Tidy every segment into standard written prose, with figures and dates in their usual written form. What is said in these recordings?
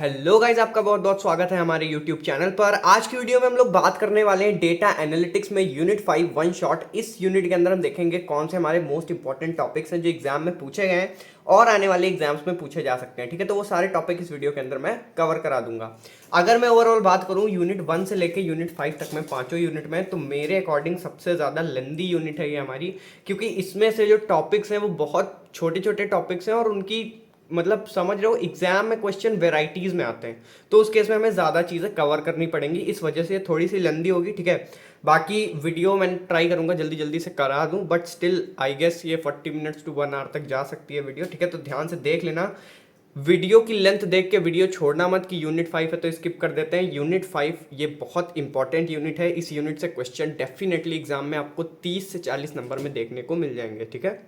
Hello guys, आपका बहुत बहुत स्वागत है हमारे यूट्यूब चैनल पर। आज की वीडियो में हम लोग बात करने वाले हैं डेटा एनालिटिक्स में यूनिट 5 वन शॉट। इस यूनिट के अंदर हम देखेंगे कौन से हमारे मोस्ट इंपॉर्टेंट टॉपिक्स हैं जो एग्जाम में पूछे गए हैं और आने वाले एग्जाम्स में पूछे जा सकते हैं। ठीक है, तो वो सारे टॉपिक इस वीडियो के अंदर मैं कवर करा दूंगा। अगर मैं ओवरऑल बात करूं यूनिट 1 से लेकर यूनिट 5 तक में पांचों यूनिट में, तो मेरे अकॉर्डिंग सबसे ज़्यादा लेंदी यूनिट है ये हमारी, क्योंकि इसमें से जो टॉपिक्स हैं वो बहुत छोटे छोटे टॉपिक्स हैं और उनकी मतलब समझ रहे हो एग्जाम में क्वेश्चन वेराइटीज में आते हैं, तो उस केस में हमें ज़्यादा चीज़ें कवर करनी पड़ेंगी। इस वजह से थोड़ी सी लंबी होगी। ठीक है, बाकी वीडियो मैं ट्राई करूंगा जल्दी जल्दी से करा दूं, बट स्टिल आई गेस ये 40 मिनट्स टू 1 आवर तक जा सकती है वीडियो। ठीक है, तो ध्यान से देख लेना, वीडियो की लेंथ देख के वीडियो छोड़ना मत कि यूनिट 5 है तो स्किप कर देते हैं। यूनिट 5 ये बहुत इंपॉर्टेंट यूनिट है। इस यूनिट से क्वेश्चन डेफिनेटली एग्जाम में आपको 30 से 40 नंबर में देखने को मिल जाएंगे। ठीक है,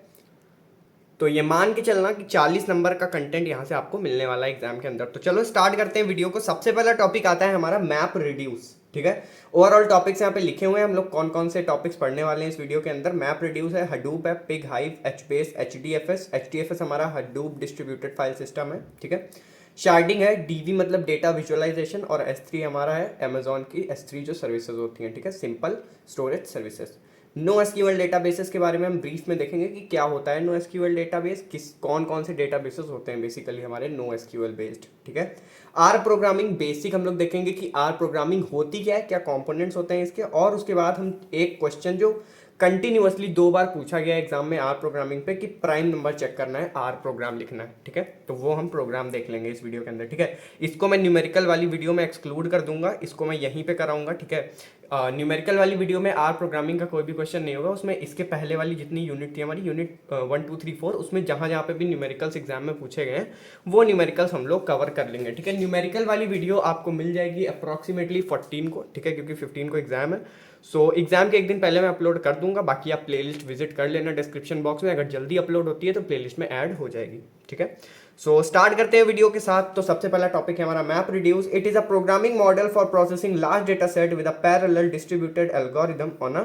तो ये मान के चलना कि 40 नंबर का कंटेंट यहाँ से आपको मिलने वाला है एग्जाम के अंदर। तो चलो स्टार्ट करते हैं वीडियो को। सबसे पहला टॉपिक आता है हमारा मैप रिड्यूस। ठीक है, ओवरऑल टॉपिक्स यहाँ पे लिखे हुए हैं, हम लोग कौन कौन से टॉपिक्स पढ़ने वाले हैं इस वीडियो के अंदर। मैप रिड्यूस है, हडूप है, पिग हाइव, एचबेस, एचडीएफएस। एचडीएफएस हमारा हडूप डिस्ट्रीब्यूटेड फाइल सिस्टम है। ठीक है, शार्डिंग है, डीवी मतलब डेटा विजुअलाइजेशन, और एस3 हमारा है अमेजॉन की एस3 जो सर्विसेज होती हैं। ठीक है, simple storage services. No SQL databases के बारे में हम ब्रीफ में देखेंगे कि क्या होता है नो एसक्यूएल डेटाबेस, किस कौन कौन से डेटाबेसेस होते हैं बेसिकली हमारे नो एसक्यूएल बेस्ड। ठीक है, आर प्रोग्रामिंग बेसिक हम लोग देखेंगे कि आर प्रोग्रामिंग होती क्या है, क्या कंपोनेंट्स होते हैं इसके, और उसके बाद हम एक क्वेश्चन जो कंटिन्यूअसली 2 बार पूछा गया एग्जाम में आर प्रोग्रामिंग पे कि प्राइम नंबर चेक करना है, आर प्रोग्राम लिखना है। ठीक है, तो वो हम प्रोग्राम देख लेंगे इस वीडियो के अंदर। ठीक है, इसको मैं न्यूमेरिकल वाली वीडियो में एक्सक्लूड कर दूंगा, इसको मैं यहीं पे कराऊंगा। ठीक है, न्यूमेरिकल वाली वीडियो में आर प्रोग्रामिंग का कोई भी क्वेश्चन नहीं होगा उसमें। इसके पहले वाली जितनी यूनिट थी हमारी यूनिट 1 2 3 4, उसमें जहां जहां पे भी न्यूमेरिकल्स एग्जाम में पूछे गए हैं वो न्यूमेरिकल्स हम लोग कवर कर लेंगे। ठीक है, न्यूमेरिकल वाली वीडियो आपको मिल जाएगी अप्रॉक्सीमेटली 14 को। ठीक है, क्योंकि 15 को एग्जाम है, सो एग्जाम के एक दिन पहले मैं अपलोड कर दूंगा। बाकी आप प्लेलिस्ट विजिट कर लेना डिस्क्रिप्शन बॉक्स में, अगर जल्दी अपलोड होती है तो प्लेलिस्ट में ऐड हो जाएगी। ठीक है, सो स्टार्ट करते हैं वीडियो के साथ। तो सबसे पहला टॉपिक है हमारा map reduce. It is a programming model for processing large data set with a parallel distributed algorithm on a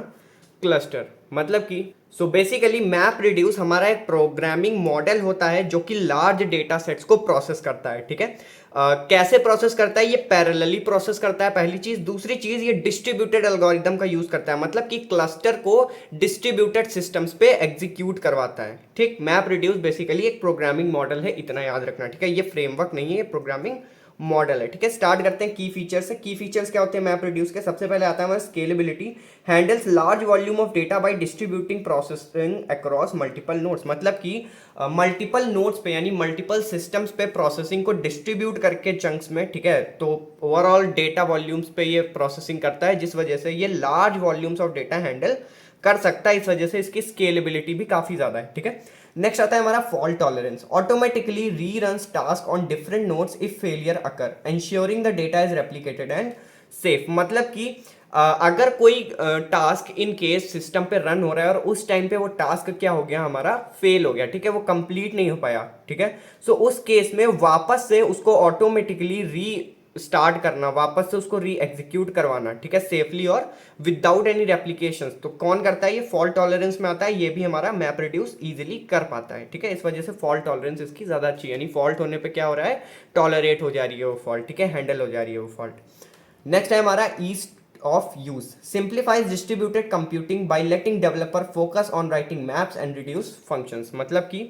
cluster. मतलब कि सो बेसिकली मैप रिड्यूस हमारा एक प्रोग्रामिंग मॉडल होता है जो कि लार्ज डेटा सेट्स को प्रोसेस करता है। ठीक है, कैसे प्रोसेस करता है, ये पैरेलली प्रोसेस करता है पहली चीज। दूसरी चीज, ये डिस्ट्रीब्यूटेड एल्गोरिथम का यूज करता है, मतलब कि क्लस्टर को डिस्ट्रीब्यूटेड सिस्टम्स पे एग्जीक्यूट करवाता है। ठीक, मैप रिड्यूस बेसिकली एक प्रोग्रामिंग मॉडल है, इतना याद रखना। ठीक है, ये फ्रेमवर्क नहीं है, ये प्रोग्रामिंग मॉडल है। ठीक है, स्टार्ट करते हैं की फीचर से। की फीचर्स क्या होते हैं मैप रिड्यूस के? सबसे पहले आता है हमारा scalability. Handles large volume of data bye distributing processing across multiple nodes. मतलब कि मल्टीपल नोड्स पे यानी मल्टीपल सिस्टम्स पे प्रोसेसिंग को डिस्ट्रीब्यूट करके चंक्स में। ठीक है, तो ओवरऑल डेटा वॉल्यूम्स पे ये प्रोसेसिंग करता है, जिस वजह से ये large volumes of data handle कर सकता है। इस वजह से इसकी स्केलेबिलिटी भी काफी ज्यादा है। ठीक है, नेक्स्ट आता है हमारा fault tolerance. Automatically reruns task on different nodes if failure occur, ensuring the data is replicated and safe. मतलब कि अगर कोई टास्क इन केस सिस्टम पे रन हो रहा है और उस टाइम पे वो टास्क क्या हो गया हमारा, फेल हो गया। ठीक है, वो कंप्लीट नहीं हो पाया। ठीक है, सो उस केस में वापस से उसको ऑटोमेटिकली री स्टार्ट करना, वापस से उसको री एग्जीक्यूट करवाना। ठीक है, सेफली और विदाउट एनी रेप्लीकेशंस। तो कौन करता है ये? फॉल्ट टॉलरेंस में आता है। ये भी हमारा मैप रिड्यूस इजीली कर पाता है। ठीक है, इस वजह से फॉल्ट टॉलरेंस इसकी ज्यादा अच्छी है, यानी फॉल्ट होने पे क्या हो रहा है, टॉलरेट हो जा रही है वो फॉल्ट। ठीक है, हैंडल हो जा रही है वो फॉल्ट। नेक्स्ट है हमारा ease of use. Simplifies distributed computing by letting developer focus on writing maps and reduce functions. मतलब कि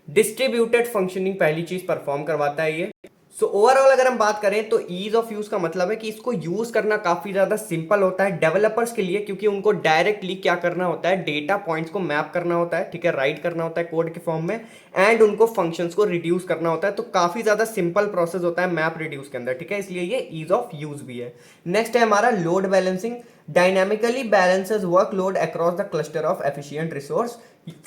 डिस्ट्रीब्यूटेड फंक्शनिंग पहली चीज परफॉर्म करवाता है ये। सो ओवरऑल अगर हम बात करें तो ईज ऑफ यूज का मतलब है कि इसको यूज करना काफी ज्यादा सिंपल होता है डेवलपर्स के लिए, क्योंकि उनको डायरेक्टली क्या करना होता है, डेटा पॉइंट्स को मैप करना होता है। ठीक है, राइट करना होता है कोड के फॉर्म में, एंड उनको फंक्शंस को रिड्यूस करना होता है। तो काफी ज्यादा सिंपल प्रोसेस होता है मैप रिड्यूस के अंदर। ठीक है, इसलिए ये ईज ऑफ यूज भी है। नेक्स्ट है हमारा load balancing. Dynamically balances workload across the cluster of efficient resource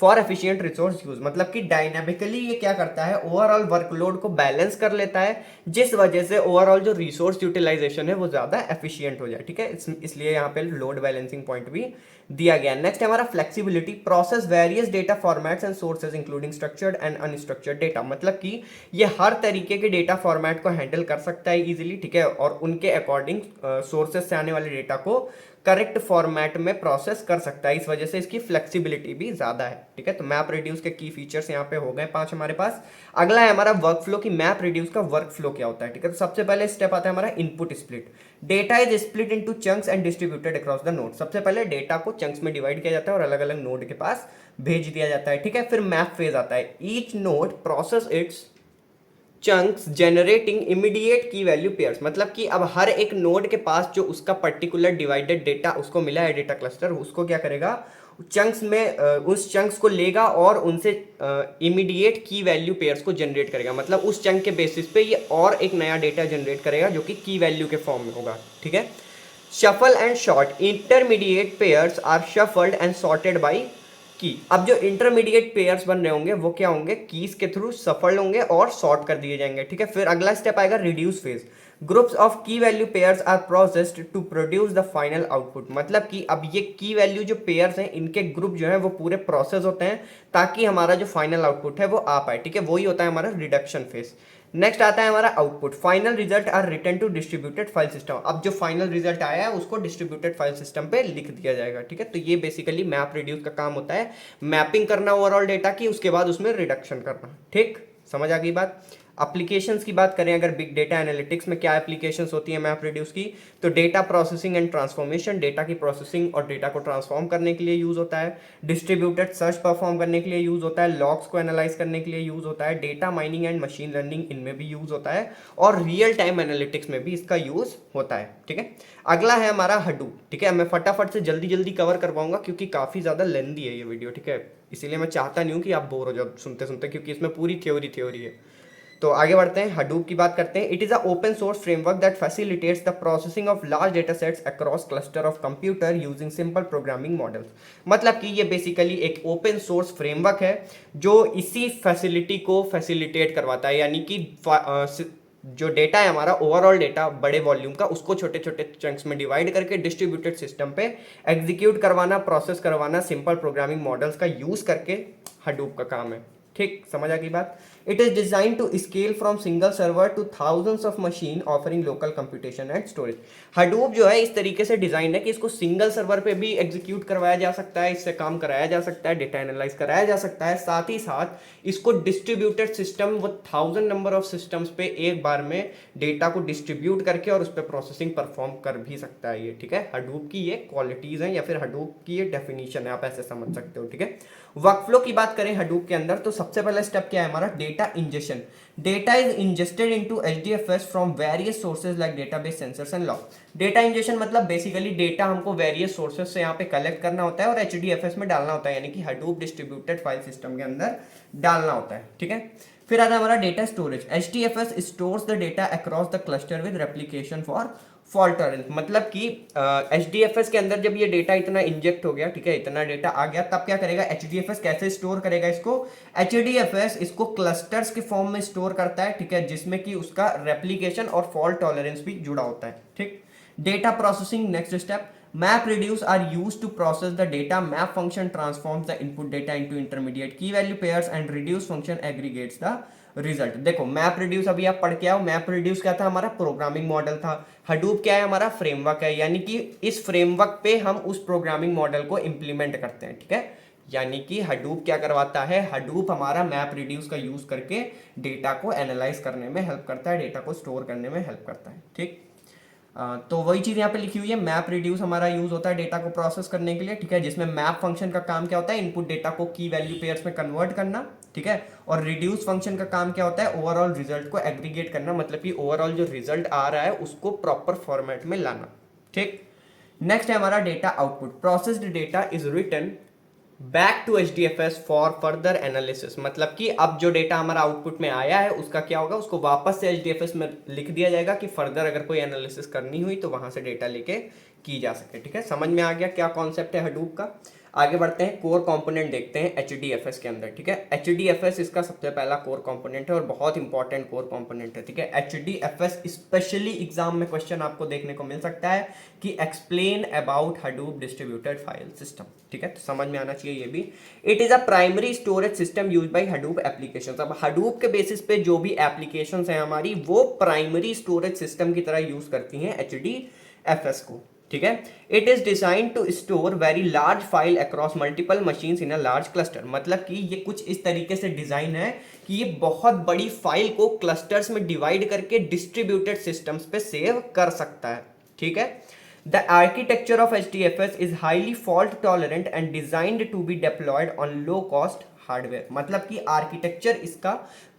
for efficient resource use. मतलब कि डायनामिकली ये क्या करता है, ओवरऑल वर्कलोड को बैलेंस कर लेता है, जिस वजह से ओवरऑल जो रिसोर्स यूटिलाइजेशन है वो ज्यादा एफिशिएंट हो जाए। ठीक है, इसलिए यहाँ पे लोड बैलेंसिंग पॉइंट भी दिया गया। नेक्स्ट है हमारा flexibility. Process various data formats and sources including structured and unstructured data. मतलब कि ये हर तरीके के डेटा फॉर्मेट को हैंडल कर सकता है इजीली। ठीक है, और उनके अकॉर्डिंग सोर्सेज से आने वाले डेटा को करेक्ट फॉर्मेट में प्रोसेस कर सकता है, इस वजह से इसकी फ्लेक्सिबिलिटी भी ज़्यादा है। ठीक है, तो मैप रिड्यूस के की फीचर्स यहाँ पे हो गए 5 हमारे पास। अगला है हमारा वर्क फ्लो की मैप रिड्यूस का वर्क फ्लो क्या होता है। ठीक है, तो सबसे पहले स्टेप आता है हमारा input split. Data is split into chunks and distributed across the node. सबसे पहले डेटा को चंक्स में डिवाइड किया जाता है और अलग अलग नोड के पास भेज दिया जाता है। ठीक है, फिर मैप फेज आता है। Each node process it's chunks generating immediate की वैल्यू पेयर्स। मतलब कि अब हर एक नोड के पास जो उसका पर्टिकुलर डिवाइडेड डेटा उसको मिला है, डेटा क्लस्टर, उसको क्या करेगा, चंक्स में उस चंक्स को लेगा और उनसे इमीडिएट की वैल्यू पेयर्स को जनरेट करेगा। मतलब उस चंक के बेसिस पे ये और एक नया डेटा जनरेट करेगा जो कि की वैल्यू के फॉर्म में होगा। ठीक है, shuffle and sort. Intermediate pairs are shuffled and sorted by key. अब जो इंटरमीडिएट पेयर्स बन रहे होंगे वो क्या होंगे, कीज के थ्रू सफल होंगे और सॉर्ट कर दिए जाएंगे। ठीक है, फिर अगला स्टेप आएगा reduce phase. Groups of key value pairs are processed to produce the final output. मतलब कि अब ये की वैल्यू जो पेयर्स हैं इनके ग्रुप जो है वो पूरे प्रोसेस होते हैं ताकि हमारा जो फाइनल आउटपुट है वो आ पाए। ठीक है, वही होता है हमारा रिडक्शन फेज। नेक्स्ट आता है हमारा output. Final result are return to distributed file system. अब जो फाइनल रिजल्ट आया है उसको डिस्ट्रीब्यूटेड फाइल सिस्टम पे लिख दिया जाएगा। ठीक है, तो ये बेसिकली मैप रिड्यूस का काम होता है, मैपिंग करना ओवरऑल डेटा की, उसके बाद उसमें रिडक्शन करना। ठीक, समझ आ गई बात। एप्लीकेशंस की बात करें अगर बिग डेटा एनालिटिक्स में क्या एप्लीकेशंस होती है मैप रिड्यूस की, तो data processing and transformation, data की प्रोसेसिंग और डेटा को ट्रांसफॉर्म करने के लिए यूज होता है। डिस्ट्रीब्यूटेड सर्च परफॉर्म करने के लिए यूज होता है। लॉग्स को एनालाइज करने के लिए यूज होता है। Data mining and machine learning इनमें भी यूज होता है और रियल टाइम एनालिटिक्स में भी इसका यूज होता है। ठीक है, अगला है हमारा हडूप। ठीक है, मैं फटाफट से जल्दी जल्दी कवर कर पाऊंगा क्योंकि काफी ज्यादा लेंदी है ये वीडियो। ठीक है, इसीलिए मैं चाहता नहीं हूँ कि आप बोर हो जाओ सुनते सुनते, क्योंकि इसमें पूरी थ्योरी है। तो आगे बढ़ते हैं, हडूप की बात करते हैं। It is a open source framework that facilitates the processing of large data sets across cluster of computer using simple programming models. मतलब कि ये बेसिकली एक ओपन सोर्स फ्रेमवर्क है जो इसी फैसिलिटी को फैसिलिटेट करवाता है, यानी कि जो डेटा है हमारा ओवरऑल डेटा बड़े वॉल्यूम का, उसको छोटे छोटे चंक्स में डिवाइड करके डिस्ट्रीब्यूटेड सिस्टम पे एग्जीक्यूट करवाना, प्रोसेस करवाना सिंपल प्रोग्रामिंग मॉडल्स का यूज करके हडूप का काम है। ठीक, समझ आ गई बात। It is design to scale from single server to thousands of machine offering local computation and storage. Hadoop जो है इस तरीके से डिजाइन है कि इसको सिंगल सर्वर पे भी एग्जीक्यूट करवाया जा सकता है, इससे काम कराया जा सकता है, डेटा एनालाइज कराया जा सकता है, साथ ही साथ इसको डिस्ट्रीब्यूटेड सिस्टम वो 1000 नंबर ऑफ सिस्टम्स पे एक बार में डेटा को डिस्ट्रीब्यूट करके और उस पर प्रोसेसिंग परफॉर्म कर भी सकता है ये। ठीक है, हडूप की ये क्वालिटीज हैं या फिर हडूप की ये डेफिनेशन है, आप ऐसे समझ सकते हो। ठीक है, वर्कफ्लो की बात करें हडूप के अंदर तो सबसे पहला स्टेप क्या है हमारा, data injection. Data is ingested into HDFS from various sources like database, sensors and log. Data injection मतलब बेसिकली डेटा हमको वेरियस सोर्सेज से यहाँ पे कलेक्ट करना होता है और एचडीएफएस में डालना होता है, यानी कि हडूप डिस्ट्रीब्यूटेड फाइल सिस्टम के अंदर डालना होता है। ठीक है, फिर आता है हमारा data storage. HDFS stores the data across the cluster with replication for fault tolerance. मतलब कि एचडीएफएस के अंदर जब ये डेटा इतना इंजेक्ट हो गया, ठीक है, इतना डेटा आ गया, तब क्या करेगा एचडीएफएस, कैसे स्टोर करेगा इसको, एचडीएफएस इसको क्लस्टर्स के फॉर्म में स्टोर करता है। ठीक है, जिसमें कि उसका रेप्लिकेशन और फॉल्ट टॉलरेंस भी जुड़ा होता है। ठीक, data processing next step. Map reduce are used to process the data. Map function transforms the input data into intermediate key value pairs and reduce function aggregates the result. देखो map reduce अभी आप पढ़ के आओ, map reduce क्या था हमारा, programming model था। हडूप क्या है हमारा, फ्रेमवर्क है, यानी कि इस फ्रेमवर्क पे हम उस प्रोग्रामिंग मॉडल को इंप्लीमेंट करते हैं। ठीक है, यानी कि हडूप क्या करवाता है, हडूप हमारा मैप रिड्यूस का यूज करके डेटा को एनालाइज करने में हेल्प करता है, डेटा को स्टोर करने में हेल्प करता है। ठीक, तो वही चीज यहाँ पे लिखी हुई है, मैप रिड्यूस हमारा यूज होता है डेटा को प्रोसेस करने के लिए। ठीक है, जिसमें मैप फंक्शन का काम क्या होता है, इनपुट डेटा को की वैल्यू पेयर्स में कन्वर्ट करना। ठीक है, और रिड्यूस फंक्शन का काम क्या होता है, ओवरऑल रिजल्ट को एग्रीगेट करना, मतलब कि ओवरऑल जो रिजल्ट आ रहा है उसको प्रॉपर फॉर्मेट में लाना। ठीक, नेक्स्ट है हमारा data output. Processed data is written back to HDFS for further analysis. मतलब कि अब जो डेटा हमारा आउटपुट में आया है उसका क्या होगा, उसको वापस से एचडीएफएस में लिख दिया जाएगा कि फर्दर अगर कोई एनालिसिस करनी हुई तो वहां से डेटा लेके की जा सके। ठीक है, समझ में आ गया क्या कॉन्सेप्ट है हडूप का। आगे बढ़ते हैं, कोर कंपोनेंट देखते हैं एचडीएफएस के अंदर। ठीक है, एचडीएफएस इसका सबसे पहला कोर कंपोनेंट है और बहुत इंपॉर्टेंट कोर कंपोनेंट है। ठीक है, एचडीएफएस स्पेशली एग्जाम में क्वेश्चन आपको देखने को मिल सकता है कि explain about Hadoop distributed file system. ठीक है, तो समझ में आना चाहिए ये भी। It is a primary storage system used by Hadoop applications. अब हडूप के बेसिस पे जो भी एप्लीकेशंस हैं हमारी वो प्राइमरी स्टोरेज सिस्टम की तरह यूज करती हैं एचडीएफएस को। ठीक है। It is design to store very large file across multiple machines in a large cluster, मतलब कि ये कुछ इस तरीके से डिजाइन है कि ये बहुत बड़ी फाइल को क्लस्टर्स में डिवाइड करके डिस्ट्रीब्यूटेड सिस्टम्स पे सेव कर सकता है। ठीक है। The architecture of HDFS is highly fault tolerant and designed to be deployed on low cost hardware, मतलब कि आर्किटेक्चर इसका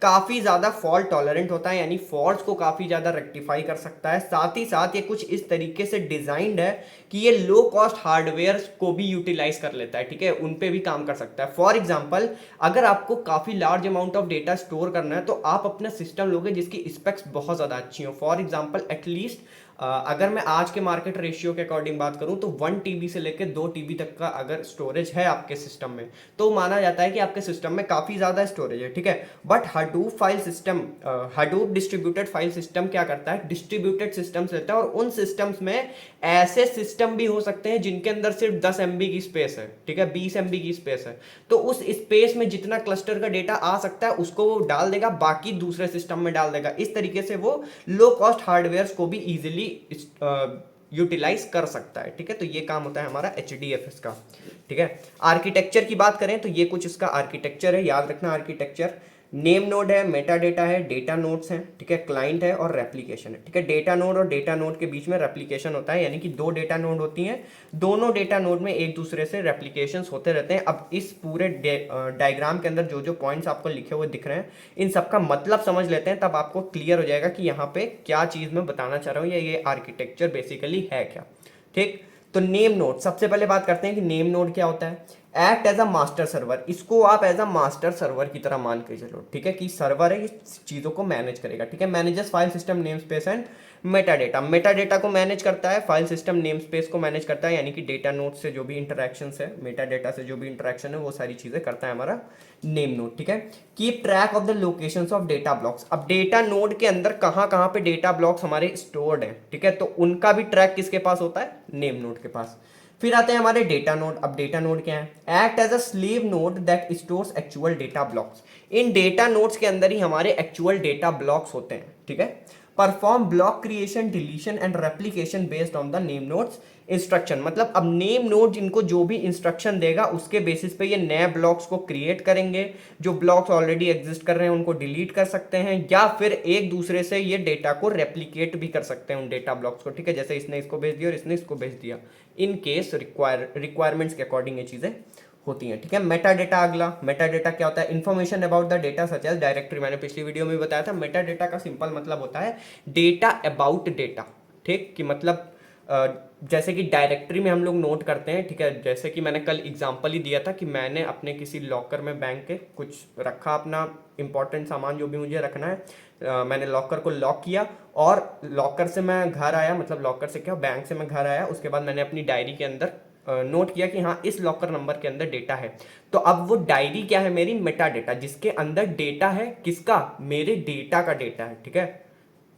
काफी ज्यादा फॉल्ट टॉलरेंट होता है, यानी फॉल्ट्स को काफी ज्यादा रेक्टिफाई कर सकता है। साथ ही साथ ये कुछ इस तरीके से डिजाइंड है कि ये लो कॉस्ट हार्डवेयर को भी यूटिलाइज कर लेता है। ठीक है, उन पे भी काम कर सकता है। फॉर एग्जांपल, अगर आपको काफी large amount of data store करना है तो आप अपना सिस्टम लोगे जिसकी स्पेक्स बहुत ज्यादा अच्छी हो। फॉर एग्जांपल, एटलीस्ट अगर मैं आज के मार्केट रेशियो के अकॉर्डिंग बात करूं तो 1 TB से लेकर 2 TB तक का अगर स्टोरेज है आपके सिस्टम में तो माना जाता है कि आपके सिस्टम में काफी ज्यादा स्टोरेज है। ठीक है, but Hadoop file system, Hadoop distributed file system क्या करता है, डिस्ट्रीब्यूटेड सिस्टम्स लेता है और उन सिस्टम्स में ऐसे सिस्टम भी हो सकते हैं जिनके अंदर सिर्फ 10 MB की स्पेस है। ठीक है, 20 MB की स्पेस है, तो उस स्पेस में जितना क्लस्टर का डेटा आ सकता है उसको वो डाल देगा, बाकी दूसरे सिस्टम में डाल देगा। इस तरीके से वो लो कॉस्ट हार्डवेयर को भी इजिली यूटिलाइज कर सकता है। ठीक है, तो ये काम होता है हमारा HDFS का। ठीक है, आर्किटेक्चर की बात करें तो ये कुछ इसका आर्किटेक्चर है, याद रखना आर्किटेक्चर। नेम नोड है, मेटा डेटा है, डेटा नोड्स हैं, ठीक है, क्लाइंट है और रेप्लिकेशन है। ठीक है, डेटा नोड और डेटा नोड के बीच में रेप्लिकेशन होता है, यानी कि 2 डेटा नोड होती हैं, दोनों डेटा नोड में एक दूसरे से रेप्लिकेशंस होते रहते हैं। अब इस पूरे डायग्राम के अंदर जो जो पॉइंट्स आपको लिखे हुए दिख रहे हैं इन सबका मतलब समझ लेते हैं, तब आपको क्लियर हो जाएगा कि यहाँ पे क्या चीज़ मैं बताना चाह रहा हूँ या ये आर्किटेक्चर बेसिकली है क्या। ठीक, तो नेम नोड, सबसे पहले बात करते हैं कि नेम नोड क्या होता है। Act as a master server, इसको आप एज अ मास्टर सर्वर की तरह मान के चलो। ठीक है, कि सर्वर है, ये चीज़ों को मैनेज करेगा। ठीक है, manages file system name space and Meta data, Meta data को मैनेज करता है, फाइल सिस्टम नेम स्पेस को मैनेज करता है, यानी कि डेटा नोड से जो भी इंटरेक्शन है, मेटा डेटा से जो भी इंटरेक्शन है वो सारी चीज़ें करता है हमारा नेम नोड। ठीक है, keep track of the locations of data blocks, अब डेटा नोड के अंदर कहाँ कहाँ पे डेटा ब्लॉक्स हमारे स्टोर्ड हैं। ठीक है, तो उनका भी ट्रैक किसके पास होता है, नेम नोड के पास। फिर आते हैं हमारे डेटा नोड। अब डेटा नोड क्या है, act as a slave node that stores actual data blocks, इन डेटा नोड्स के अंदर ही हमारे एक्चुअल डेटा ब्लॉक्स होते हैं। ठीक है, perform block creation, deletion and replication based on the name nodes instruction, मतलब अब नेम नोड इनको जो भी इंस्ट्रक्शन देगा उसके बेसिस पे ये नए ब्लॉक्स को क्रिएट करेंगे, जो ब्लॉक्स ऑलरेडी एग्जिस्ट कर रहे हैं उनको डिलीट कर सकते हैं, या फिर एक दूसरे से ये डेटा को रेप्लिकेट भी कर सकते हैं उन डेटा ब्लॉक्स को। ठीक है, जैसे इसने इसको भेज दिया और इसने इसको भेज दिया, इन केस रिक्वायरमेंट्स के अकॉर्डिंग ये चीजें होती हैं। ठीक है, मेटा डेटा, अगला मेटा डेटा क्या होता है, information about the data such as directory, मैंने पिछली वीडियो में बताया था। मेटा डेटा का सिंपल मतलब होता है डेटा अबाउट डेटा। ठीक, कि मतलब जैसे कि डायरेक्टरी में हम लोग नोट करते हैं। ठीक है, जैसे कि मैंने कल एग्जांपल ही दिया था कि मैंने अपने किसी लॉकर में बैंक के कुछ रखा, अपना इंपॉर्टेंट सामान जो भी मुझे रखना है, मैंने लॉकर को लॉक किया और लॉकर से मैं घर आया, मतलब लॉकर से क्या, बैंक से मैं घर आया, उसके बाद मैंने अपनी डायरी के अंदर नोट किया कि हाँ इस लॉकर नंबर के अंदर डेटा है। तो अब वो डायरी क्या है, मेरी मेटा डेटा, जिसके अंदर डेटा है, किसका, मेरे डेटा का डेटा है। ठीक है,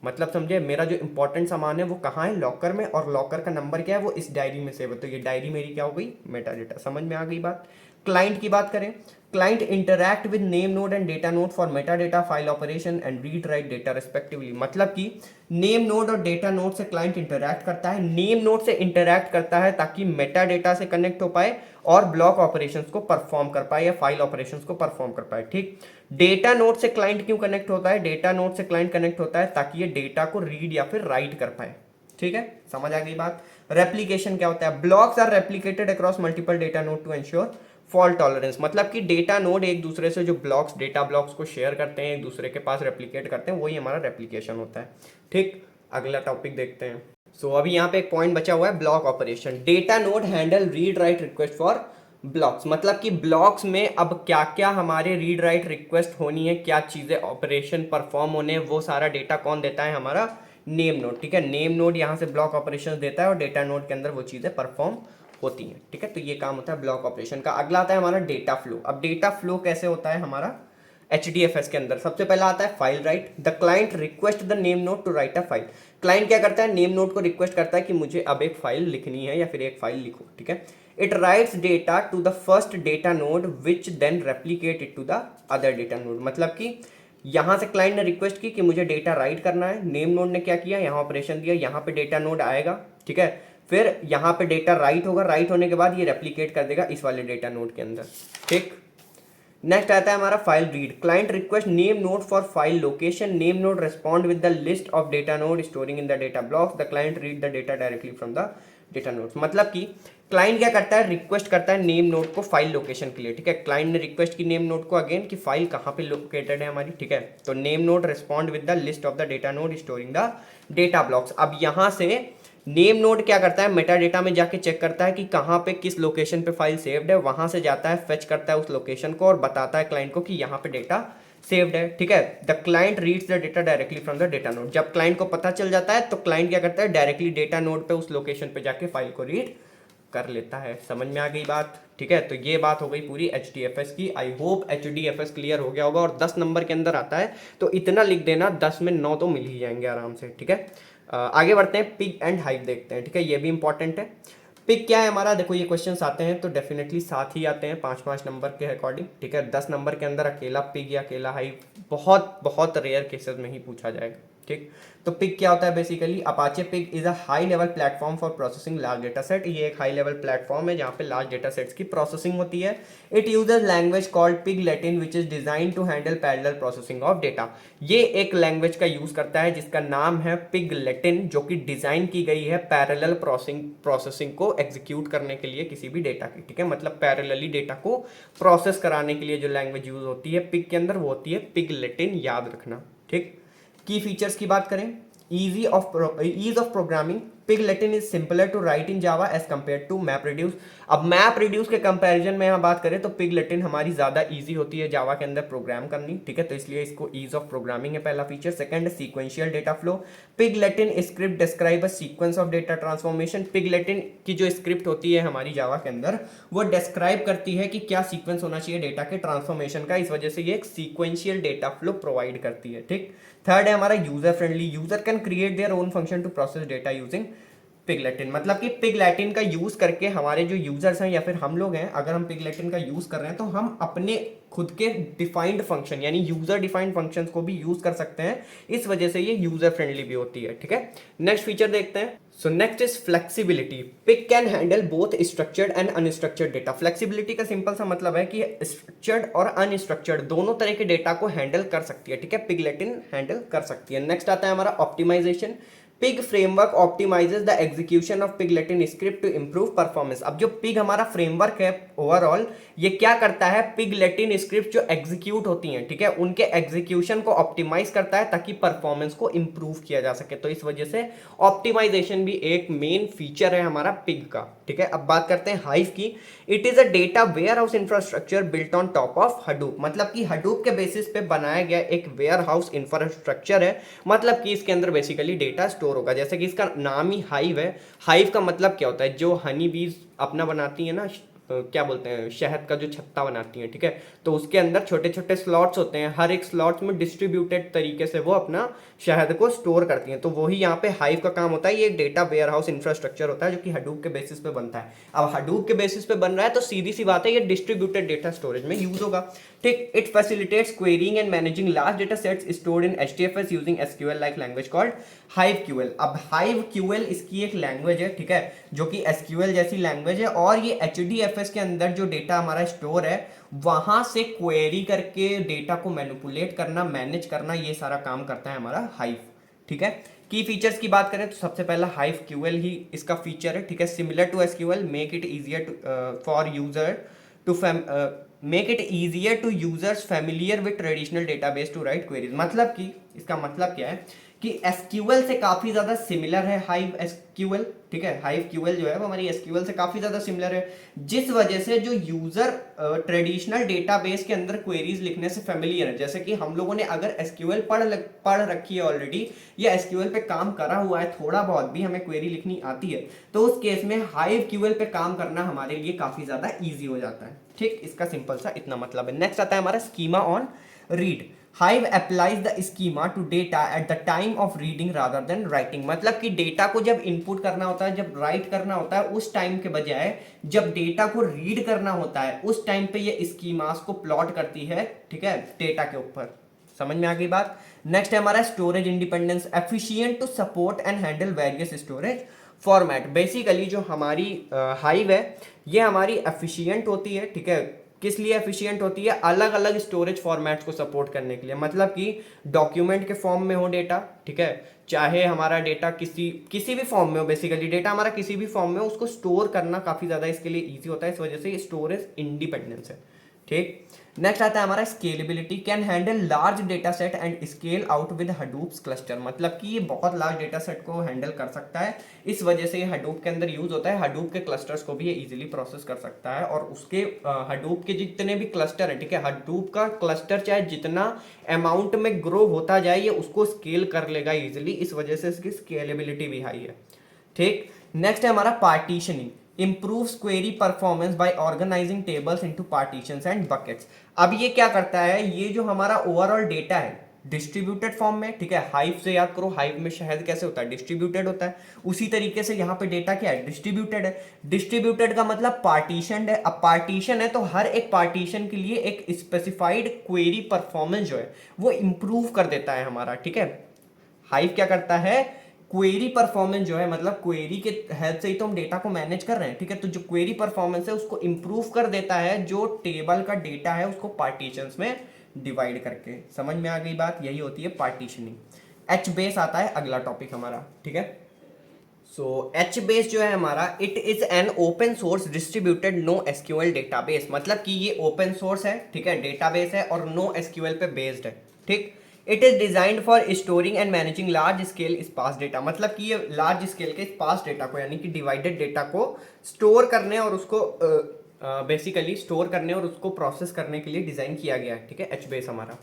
मतलब समझे, मेरा जो इंपॉर्टेंट सामान है वो कहाँ है, लॉकर में, और लॉकर का नंबर क्या है, वो इस डायरी में सेव है। तो ये डायरी मेरी क्या हो गई, मेटा डेटा। समझ में आ गई बात। क्लाइंट की बात करें, client interact with name node and data node for Meta data file operation and read write data respectively, मतलब कि नेम नोड और डेटा नोड से क्लाइंट इंटरैक्ट करता है, नेम नोड से इंटरैक्ट करता है ताकि मेटा डेटा से कनेक्ट हो पाए और ब्लॉक ऑपरेशंस को परफॉर्म कर पाए या फाइल ऑपरेशंस को परफॉर्म कर पाए। ठीक, डेटा नोड से क्लाइंट क्यों कनेक्ट होता है, डेटा नोड से क्लाइंट कनेक्ट होता है ताकि ये डेटा को रीड या फिर राइट कर पाए। ठीक है, समझ आ गई बात। रेप्लिकेशन क्या होता है, blocks are replicated across multiple data node to ensure fault tolerance, मतलब कि डेटा नोड एक दूसरे से जो ब्लॉक्स, डेटा ब्लॉक्स को शेयर करते हैं, एक दूसरे के पास रेप्लिकेट करते हैं, वही हमारा रेप्लिकेशन होता है। ठीक, अगला टॉपिक देखते हैं। सो अभी यहाँ पे एक पॉइंट बचा हुआ है, block operation. Data node handle read write request for blocks, मतलब कि ब्लॉक्स में अब क्या क्या हमारे रीड राइट रिक्वेस्ट होनी है, क्या चीज़ें ऑपरेशन परफॉर्म होने, वो सारा डेटा कौन देता है, हमारा नेम नोड। ठीक है, नेम नोड यहाँ से ब्लॉक ऑपरेशन देता है और डेटा नोड के अंदर वो चीज़ें परफॉर्म होती हैं। ठीक है, तो ये काम होता है ब्लॉक ऑपरेशन का। अगला आता है हमारा डेटा फ्लो। अब डेटा फ्लो कैसे होता है हमारा HDFS के अंदर, सबसे पहला आता है file write. The client request the name node to write a file, client क्या करता है, नेम नोड को रिक्वेस्ट करता है कि मुझे अब एक फाइल लिखनी है या फिर एक फाइल लिखो। ठीक है, it writes data to the first data node which then replicate it to the other data node, मतलब कि यहां से क्लाइंट ने रिक्वेस्ट की कि मुझे डेटा राइट करना है, नेम नोड ने क्या किया, यहाँ ऑपरेशन दिया, यहाँ पे डेटा नोड आएगा। ठीक है, फिर यहाँ पे डेटा राइट होगा, राइट होने के बाद ये रेप्लिकेट कर देगा इस वाले डेटा नोड के अंदर। ठीक, नेक्स्ट आता है हमारा file read. Client request name node for file location, name node respond with the list of data node storing in the data blocks, the client read the data directly from the data nodes. मतलब कि client क्या करता है, request करता है name node को file location के लिए। ठीक है, क्लाइंट ने रिक्वेस्ट की नेम नोड को अगेन कि फाइल कहाँ पे लोकेटेड है हमारी। ठीक है, तो name node respond with the list of the data node storing the data blocks. अब यहाँ से नेम नोड क्या करता है, मेटा डेटा में जाके चेक करता है कि कहाँ पे किस लोकेशन पे फाइल सेव्ड है, वहां से जाता है फेच करता है उस लोकेशन को और बताता है क्लाइंट को कि यहाँ पे डेटा सेव्ड है। ठीक है, the client reads the data directly from the data node. जब क्लाइंट को पता चल जाता है तो क्लाइंट क्या करता है, डायरेक्टली डेटा नोड पे उस लोकेशन पे जाके फाइल को रीड कर लेता है। समझ में आ गई बात। ठीक है, तो ये बात हो गई पूरी HDFS की। आई होप HDFS क्लियर हो गया होगा। और 10 नंबर के अंदर आता है तो इतना लिख देना, 10 में 9 तो मिल ही जाएंगे आराम से। ठीक है, आगे बढ़ते हैं, पिग एंड हाइव देखते हैं। ठीक है, ये भी इंपॉर्टेंट है। पिग क्या है हमारा, देखो ये क्वेश्चंस आते हैं तो डेफिनेटली साथ ही आते हैं 5-5 नंबर के अकॉर्डिंग। ठीक है, 10 नंबर के अंदर अकेला पिग या अकेला हाइव बहुत बहुत रेयर केसेस में ही पूछा जाएगा। ठीक, तो पिग क्या होता है basically, Apache Pig is a high level platform for processing large data set. ये एक हाई लेवल प्लेटफॉर्म है जहाँ पे लार्ज डेटा सेट्स की प्रोसेसिंग होती है। It uses language called Pig Latin which is design to handle parallel processing of data. ये एक लैंग्वेज का यूज करता है जिसका नाम है पिग लैटिन, जो कि डिजाइन की गई है पैरेलल प्रोसेसिंग को एग्जीक्यूट करने के लिए किसी भी डेटा की। ठीक है, मतलब पैरेलली डेटा को प्रोसेस कराने के लिए जो लैंग्वेज यूज होती है पिग के अंदर वो होती है पिग लैटिन, याद रखना। ठीक, की फीचर्स की बात करें, ease of programming, Pig Latin is simpler to write in Java as compare to map reduce. अब मैप रिड्यूस के कंपैरिजन में यहाँ बात करें तो पिग लैटिन हमारी ज्यादा इजी होती है जावा के अंदर प्रोग्राम करनी। ठीक है, तो इसलिए इसको ईज ऑफ प्रोग्रामिंग है पहला feature. Second, sequential data flow. Pig Latin script describe a sequence of data transformation. Pig Latin की जो स्क्रिप्ट होती है हमारी जावा के अंदर वो डिस्क्राइब करती है कि क्या सीक्वेंस होना चाहिए डेटा के ट्रांसफॉर्मेशन का, इस वजह से ये एक सीक्वेंशियल डेटा फ्लो प्रोवाइड करती है। ठीक, थर्ड है हमारा user friendly. User can create their own function to process data using Pig Latin. मतलब कि पिग लैटिन का यूज करके हमारे जो यूजर्स हैं या फिर हम लोग हैं, अगर हम पिग लैटिन का यूज कर रहे हैं तो हम अपने खुद के डिफाइंड फंक्शन यानी यूजर डिफाइंड फंक्शंस को भी यूज कर सकते हैं। इस वजह से ये यूजर फ्रेंडली भी होती है। ठीक है, नेक्स्ट फीचर देखते हैं। सो next is flexibility. Pig can handle both structured and unstructured data. Flexibility का सिंपल सा मतलब है कि स्ट्रक्चर्ड और अनस्ट्रक्चर्ड दोनों तरह के डेटा को हैंडल कर सकती है। ठीक है, पिग लैटिन हैंडल कर सकती है। नेक्स्ट आता है हमारा optimisation. Pig framework optimises the execution of Pig Latin script to improve performance. अब जो पिग हमारा फ्रेमवर्क है ओवरऑल, ये क्या करता है, पिग लैटिन स्क्रिप्ट जो एग्जीक्यूट होती हैं, ठीक है, उनके एग्जीक्यूशन को ऑप्टिमाइज करता है ताकि परफॉर्मेंस को इंप्रूव किया जा सके। तो इस वजह से ऑप्टिमाइजेशन भी एक मेन फीचर है हमारा पिग का। ठीक है, अब बात करते हैं हाइव की। It is a data warehouse infrastructure built on top of Hadoop. मतलब कि हडूप के बेसिस पे बनाया गया एक वेयर हाउस इंफ्रास्ट्रक्चर है। मतलब कि इसके अंदर बेसिकली डेटा स्टोर होगा। जैसे कि इसका नाम ही हाइव है। हाइव का मतलब क्या होता है, जो हनी बीज अपना बनाती है ना, क्या बोलते हैं, शहद का जो छत्ता बनाती हैं। ठीक है, तो उसके अंदर छोटे छोटे स्लॉट्स होते हैं, हर एक स्लॉट्स में डिस्ट्रीब्यूटेड तरीके से वो अपना शहद को स्टोर करती हैं। तो वही यहाँ पे हाइव का काम होता है। ये डेटा वेयर हाउस इंफ्रास्ट्रक्चर होता है जो कि हडूप के बेसिस पे बनता है। अब हडूप के बेसिस पे बन रहा है तो सीधी सी बात है ये डिस्ट्रीब्यूटेड डेटा स्टोरेज में यूज होगा। ठीक, it facilitates querying and managing large data sets stored in HDFS using SQL like language called HiveQL। अब HiveQL इसकी एक लैंग्वेज है, ठीक है, जो कि SQL जैसी लैंग्वेज है। और ये HDFS के अंदर जो डेटा हमारा स्टोर है वहां से क्वेरी करके डेटा को मैनिपुलेट करना, मैनेज करना, ये सारा काम करता है हमारा हाइव। ठीक है, की फीचर्स की बात करें तो सबसे पहला HiveQL ही इसका फीचर है। ठीक है, similar to SQL, make it easier for user to make it easier to users familiar with traditional database to write queries. मतलब कि इसका मतलब क्या है कि SQL से काफी ज्यादा सिमिलर है हाइव SQL। ठीक है, HiveQL जो है वो हमारी SQL से काफी ज्यादा सिमिलर है, जिस वजह से जो यूजर ट्रेडिशनल डेटाबेस के अंदर क्वेरीज लिखने से फेमिलियर है, जैसे कि हम लोगों ने अगर SQL पढ़ रखी है ऑलरेडी या SQL पे काम करा हुआ है, थोड़ा बहुत भी हमें क्वेरी लिखनी आती है, तो उस केस में HiveQL पे काम करना हमारे लिए काफी ज्यादा ईजी हो जाता है। ठीक, इसका सिंपल सा इतना मतलब है। नेक्स्ट आता है हमारा schema on read. Hive applies the schema to data at the time of reading rather than writing। मतलब कि डेटा को जब इनपुट करना होता है, जब राइट करना होता है, उस टाइम के बजाय जब डेटा को रीड करना होता है उस टाइम पे ये स्कीमास को प्लॉट करती है। ठीक है, डेटा के ऊपर। समझ में आ गई बात। नेक्स्ट है हमारा storage independence. Efficient to support and handle various storage format. Basically जो हमारी हाइव है ये हमारी एफिशिएंट होती है, ठीक है। किस लिए एफिशिएंट होती है? अलग अलग स्टोरेज फॉर्मेट्स को सपोर्ट करने के लिए, मतलब कि डॉक्यूमेंट के फॉर्म में हो डेटा, ठीक है, चाहे हमारा डेटा किसी किसी भी फॉर्म में हो, बेसिकली डेटा हमारा किसी भी फॉर्म में हो, उसको स्टोर करना काफ़ी ज़्यादा इसके लिए ईजी होता है, इस वजह से ये स्टोरेज इंडिपेंडेंस है, ठीक। नेक्स्ट आता है हमारा scalability, can handle large data set and scale out with Hadoop's cluster, मतलब कि ये बहुत लार्ज डेटा सेट को हैंडल कर सकता है, इस वजह से ये हडूप के अंदर यूज होता है। हडूप के क्लस्टर्स को भी ये इजीली प्रोसेस कर सकता है, और उसके हडूप के जितने भी क्लस्टर है, ठीक है, हडूप का क्लस्टर चाहे जितना अमाउंट में ग्रो होता जाए ये उसको स्केल कर लेगा इजीली, इस वजह से इसकी स्केलेबिलिटी भी हाई है, ठीक। नेक्स्ट है हमारा partitioning, improves query performance by organizing tables into partitions and buckets। अब ये क्या करता है, ये जो हमारा ओवरऑल डेटा है डिस्ट्रीब्यूटेड फॉर्म में, ठीक है, हाइव से याद करो, हाइव में शहद कैसे होता है, डिस्ट्रीब्यूटेड होता है, उसी तरीके से यहाँ पे डेटा क्या है, डिस्ट्रीब्यूटेड है। डिस्ट्रीब्यूटेड का मतलब पार्टीशन है। अब पार्टीशन है तो हर एक पार्टीशन के लिए एक स्पेसिफाइड क्वेरी परफॉर्मेंस जो है वो इंप्रूव कर देता है हमारा, ठीक है। हाइव क्या करता है, क्वेरी परफॉर्मेंस जो है, मतलब क्वेरी के हेल्प से ही तो हम डेटा को मैनेज कर रहे हैं, ठीक है, तो जो क्वेरी परफॉर्मेंस है उसको इंप्रूव कर देता है जो टेबल का डेटा है उसको पार्टीशंस में डिवाइड करके। समझ में आ गई बात, यही होती है पार्टीशनिंग। एच बेस आता है अगला टॉपिक हमारा, ठीक है। सो एच बेस जो है हमारा, it is an open source distributed no SQL database, मतलब कि ये ओपन सोर्स है, ठीक है, डेटाबेस है और नो एसक्यूएल पे बेस्ड है, ठीक। It is designed for storing and managing large scale sparse data, मतलब कि ये लार्ज स्केल के स्पार्स डेटा को यानी कि डिवाइडेड डेटा को स्टोर करने और उसको बेसिकली स्टोर करने और उसको प्रोसेस करने के लिए डिजाइन किया गया है, ठीक है, एचबेस हमारा।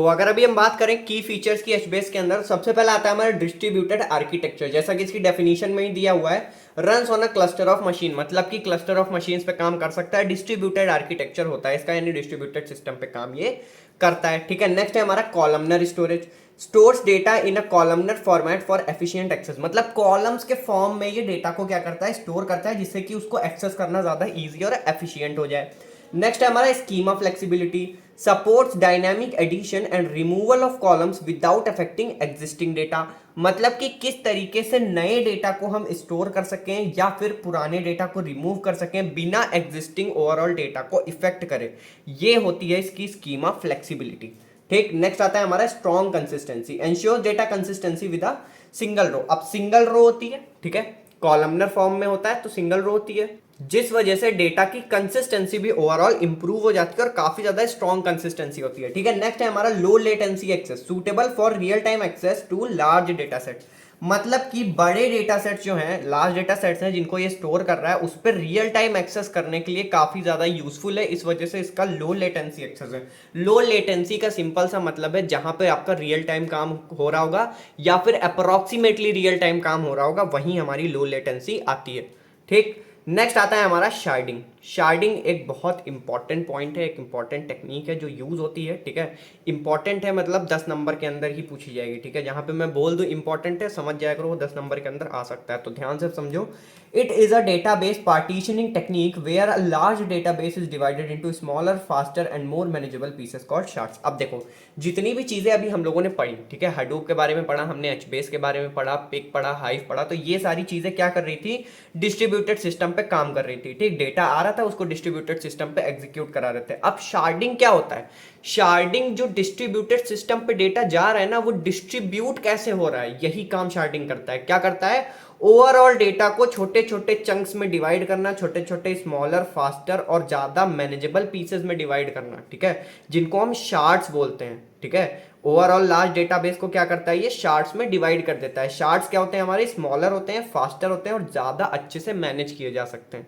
अगर अभी हम बात करें की फीचर्स की एचबेस के अंदर, सबसे पहले आता है हमारा डिस्ट्रीब्यूटेड आर्किटेक्चर, जैसा कि इसकी डेफिनेशन में ही दिया हुआ है, runs on a cluster of machine, मतलब कि क्लस्टर ऑफ मशीन्स पे काम कर सकता है, डिस्ट्रीब्यूटेड आर्किटेक्चर होता है इसका, यानी डिस्ट्रीब्यूटेड सिस्टम पे काम ये करता है, ठीक है। नेक्स्ट है हमारा columnar storage, stores data in a columnar format for efficient access, मतलब कॉलम्स के फॉर्म में ये डेटा को क्या करता है, स्टोर करता है, जिससे कि उसको एक्सेस करना ज्यादा इजी और एफिशिएंट हो जाए। नेक्स्ट है हमारा schema flexibility, supports dynamic addition and removal of columns without affecting existing data, मतलब कि किस तरीके से नए डेटा को हम स्टोर कर सकें या फिर पुराने डेटा को रिमूव कर सकें बिना एग्जिस्टिंग ओवरऑल डेटा को इफेक्ट करे, ये होती है इसकी स्कीमा फ्लेक्सिबिलिटी, ठीक। नेक्स्ट आता है हमारा strong consistency, ensure data consistency with a single row. अब सिंगल रो होती है, ठीक है, कॉलमनर फॉर्म में होता है तो सिंगल रो होती है, जिस वजह से डेटा की कंसिस्टेंसी भी ओवरऑल इंप्रूव हो जाती है और काफी ज्यादा स्ट्रॉन्ग कंसिस्टेंसी होती है, ठीक है। नेक्स्ट है हमारा low latency access, suitable for real time access to large data set, मतलब कि बड़े डेटा सेट्स जो हैं, लार्ज डेटा सेट्स हैं जिनको ये स्टोर कर रहा है, उस पर रियल टाइम एक्सेस करने के लिए काफी ज्यादा यूजफुल है, इस वजह से इसका लो लेटेंसी एक्सेस है। लो लेटेंसी का सिंपल सा मतलब है जहां पे आपका रियल टाइम काम हो रहा होगा या फिर अप्रोक्सीमेटली रियल टाइम काम हो रहा होगा, वहीं हमारी लो लेटेंसी आती है, ठीक। नेक्स्ट आता है हमारा शार्डिंग। शार्डिंग एक बहुत इंपॉर्टेंट पॉइंट है, एक इंपॉर्टेंट टेक्निक है जो यूज होती है, ठीक है। इंपॉर्टेंट है मतलब 10 नंबर के अंदर ही पूछी जाएगी, ठीक है, जहां पे मैं बोल दूं इंपॉर्टेंट है समझ जाया करो वो 10 नंबर के अंदर आ सकता है, तो ध्यान से समझो। It is a database partitioning technique where a large database is divided into smaller faster and more manageable pieces called shards. अब देखो जितनी भी चीजें अभी हम लोगों ने पढ़ी, ठीक है, हडूप के बारे में पढ़ा हमने, एचबेस के बारे में पढ़ा, पिक पढ़ा, हाइव पढ़ा, तो ये सारी चीजें क्या कर रही थी, डिस्ट्रीब्यूटेड सिस्टम पे काम कर रही थी, ठीक। डेटा आ रहा था उसको डिस्ट्रीब्यूटेड सिस्टम पे एग्जीक्यूट करा रहे थे। अब शार्डिंग क्या होता है, शार्डिंग जो डिस्ट्रीब्यूटेड सिस्टम पे डेटा जा रहा है ना, वो डिस्ट्रीब्यूट कैसे हो रहा है, यही काम शार्डिंग करता है। क्या करता है, ओवरऑल डेटा को छोटे छोटे चंक्स में डिवाइड करना, छोटे छोटे स्मॉलर फास्टर और ज्यादा मैनेजेबल पीसेस में डिवाइड करना, ठीक है, जिनको हम शार्ट्स बोलते हैं, ठीक है। ओवरऑल लार्ज डेटाबेस को क्या करता है, ये शार्ट्स में डिवाइड कर देता है। शार्ट्स क्या होते हैं हमारे, स्मॉलर होते हैं, फास्टर होते हैं और ज्यादा अच्छे से मैनेज किए जा सकते हैं,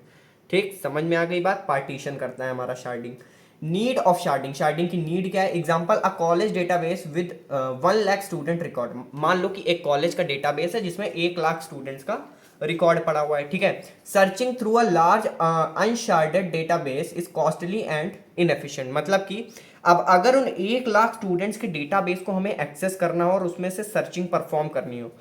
ठीक। समझ में आ गई बात, पार्टीशन करता है हमारा sharding. Need of sharding, sharding की नीड क्या है, example a college database with 1 lakh student record, मान लो कि एक कॉलेज का डेटाबेस है जिसमें 1 लाख स्टूडेंट्स का रिकॉर्ड पड़ा हुआ है, ठीक है। Searching through a large unsharded database is costly and inefficient, मतलब कि अब अगर उन 1 लाख स्टूडेंट्स के डेटाबेस को हमें एक्सेस करना हो और उसमें से सर्चिंग परफॉर्म करनी हो,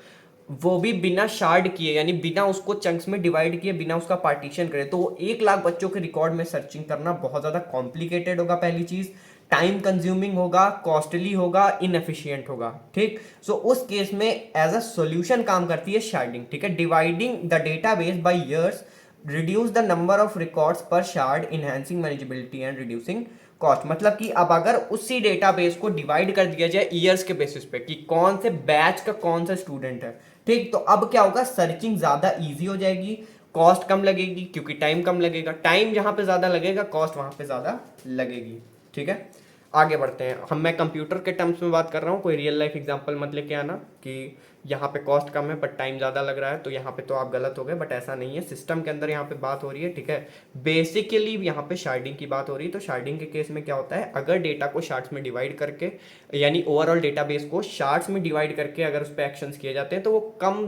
वो भी बिना शार्ड किए, यानी बिना उसको चंक्स में डिवाइड किए, बिना उसका पार्टीशन करे, तो 1 लाख बच्चों के रिकॉर्ड में सर्चिंग करना बहुत ज्यादा कॉम्प्लिकेटेड होगा, पहली चीज। टाइम कंज्यूमिंग होगा, कॉस्टली होगा, इनएफिशिएंट होगा। ठीक, सो उस केस में एज अ सॉल्यूशन काम करती है शार्डिंग। ठीक है, dividing the database by years reduce the number of records per shard, enhancing manageability and reducing cost. मतलब कि अब अगर उसी डेटाबेस को डिवाइड कर दिया जाए ईयर्स के बेसिस पे कि कौन से बैच का कौन सा स्टूडेंट है, ठीक, तो अब क्या होगा, सर्चिंग ज्यादा इजी हो जाएगी, कॉस्ट कम लगेगी क्योंकि टाइम कम लगेगा, टाइम जहां पे ज्यादा लगेगा कॉस्ट वहां पे ज्यादा लगेगी। ठीक है, आगे बढ़ते हैं। मैं कंप्यूटर के टर्म्स में बात कर रहा हूँ, कोई रियल लाइफ एग्जांपल मत लेके आना कि यहाँ पे कॉस्ट कम है बट टाइम ज़्यादा लग रहा है, तो यहाँ पे तो आप गलत हो गए, बट ऐसा नहीं है, सिस्टम के अंदर यहाँ पे बात हो रही है। ठीक है, बेसिकली यहाँ पे शार्डिंग की बात हो रही है। तो शार्डिंग के केस में क्या होता है, अगर डेटा को शार्ट्स में डिवाइड करके, यानी ओवरऑल डेटाबेस को शार्ट्स में डिवाइड करके अगर उस पर एक्शंस किए जाते हैं तो वो कम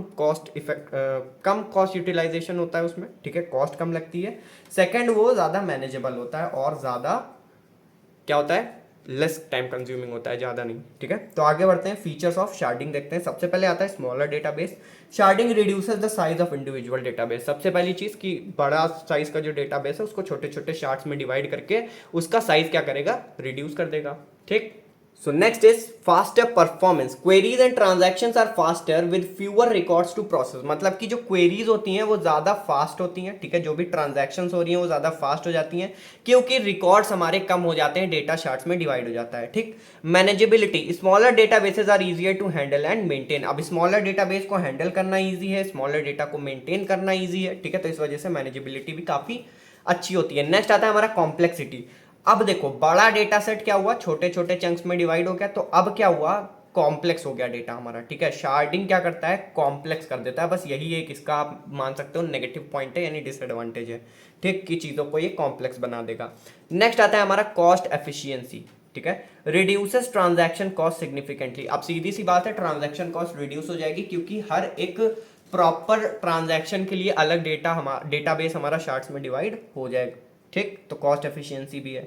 कॉस्ट यूटिलाइजेशन होता है उसमें। ठीक है, कॉस्ट कम लगती है। सेकेंड, वो ज़्यादा मैनेजेबल होता है और ज़्यादा क्या होता है, लेस टाइम कंज्यूमिंग होता है, ज़्यादा नहीं। ठीक है, तो आगे बढ़ते हैं, फीचर्स ऑफ शार्डिंग देखते हैं। सबसे पहले आता है smaller database. Sharding reduces the size of individual database. सबसे पहली चीज़ कि बड़ा साइज का जो डेटाबेस है उसको छोटे छोटे शार्ट्स में डिवाइड करके उसका साइज क्या करेगा, रिड्यूस कर देगा। ठीक, so next is faster performance. Queries and transactions are faster with fewer records to process. मतलब कि जो queries होती हैं वो ज़्यादा फास्ट होती हैं। ठीक है, जो भी transactions हो रही हैं वो ज़्यादा फास्ट हो जाती हैं क्योंकि records हमारे कम हो जाते हैं, डेटा शार्ट्स में डिवाइड हो जाता है। ठीक, manageability, smaller databases are easier to handle and maintain. अब स्मॉलर डेटाबेस को हैंडल करना ईजी है, स्मॉलर डेटा को मेंटेन करना ईजी है। ठीक है, तो इस वजह से मैनेजेबिलिटी भी काफ़ी अच्छी होती है। नेक्स्ट आता है हमारा कॉम्प्लेक्सिटी। अब देखो, बड़ा डेटा सेट क्या हुआ, छोटे छोटे चंक्स में डिवाइड हो गया, तो अब क्या हुआ, कॉम्प्लेक्स हो गया डेटा हमारा। ठीक है, शार्डिंग क्या करता है, कॉम्प्लेक्स कर देता है। बस यही एक इसका आप मान सकते हो नेगेटिव पॉइंट है, यानी डिसएडवांटेज है। ठीक, की चीज़ों को ये कॉम्प्लेक्स बना देगा। नेक्स्ट आता है हमारा कॉस्ट एफिशिएंसी। ठीक है, रिड्यूसेस ट्रांजैक्शन कॉस्ट सिग्निफिकेंटली। अब सीधी सी बात है, ट्रांजैक्शन कॉस्ट रिड्यूस हो जाएगी क्योंकि हर एक प्रॉपर ट्रांजैक्शन के लिए अलग डेटाबेस हमारा शार्ट्स में डिवाइड हो जाएगा। ठीक, तो कॉस्ट एफिशिएंसी भी है।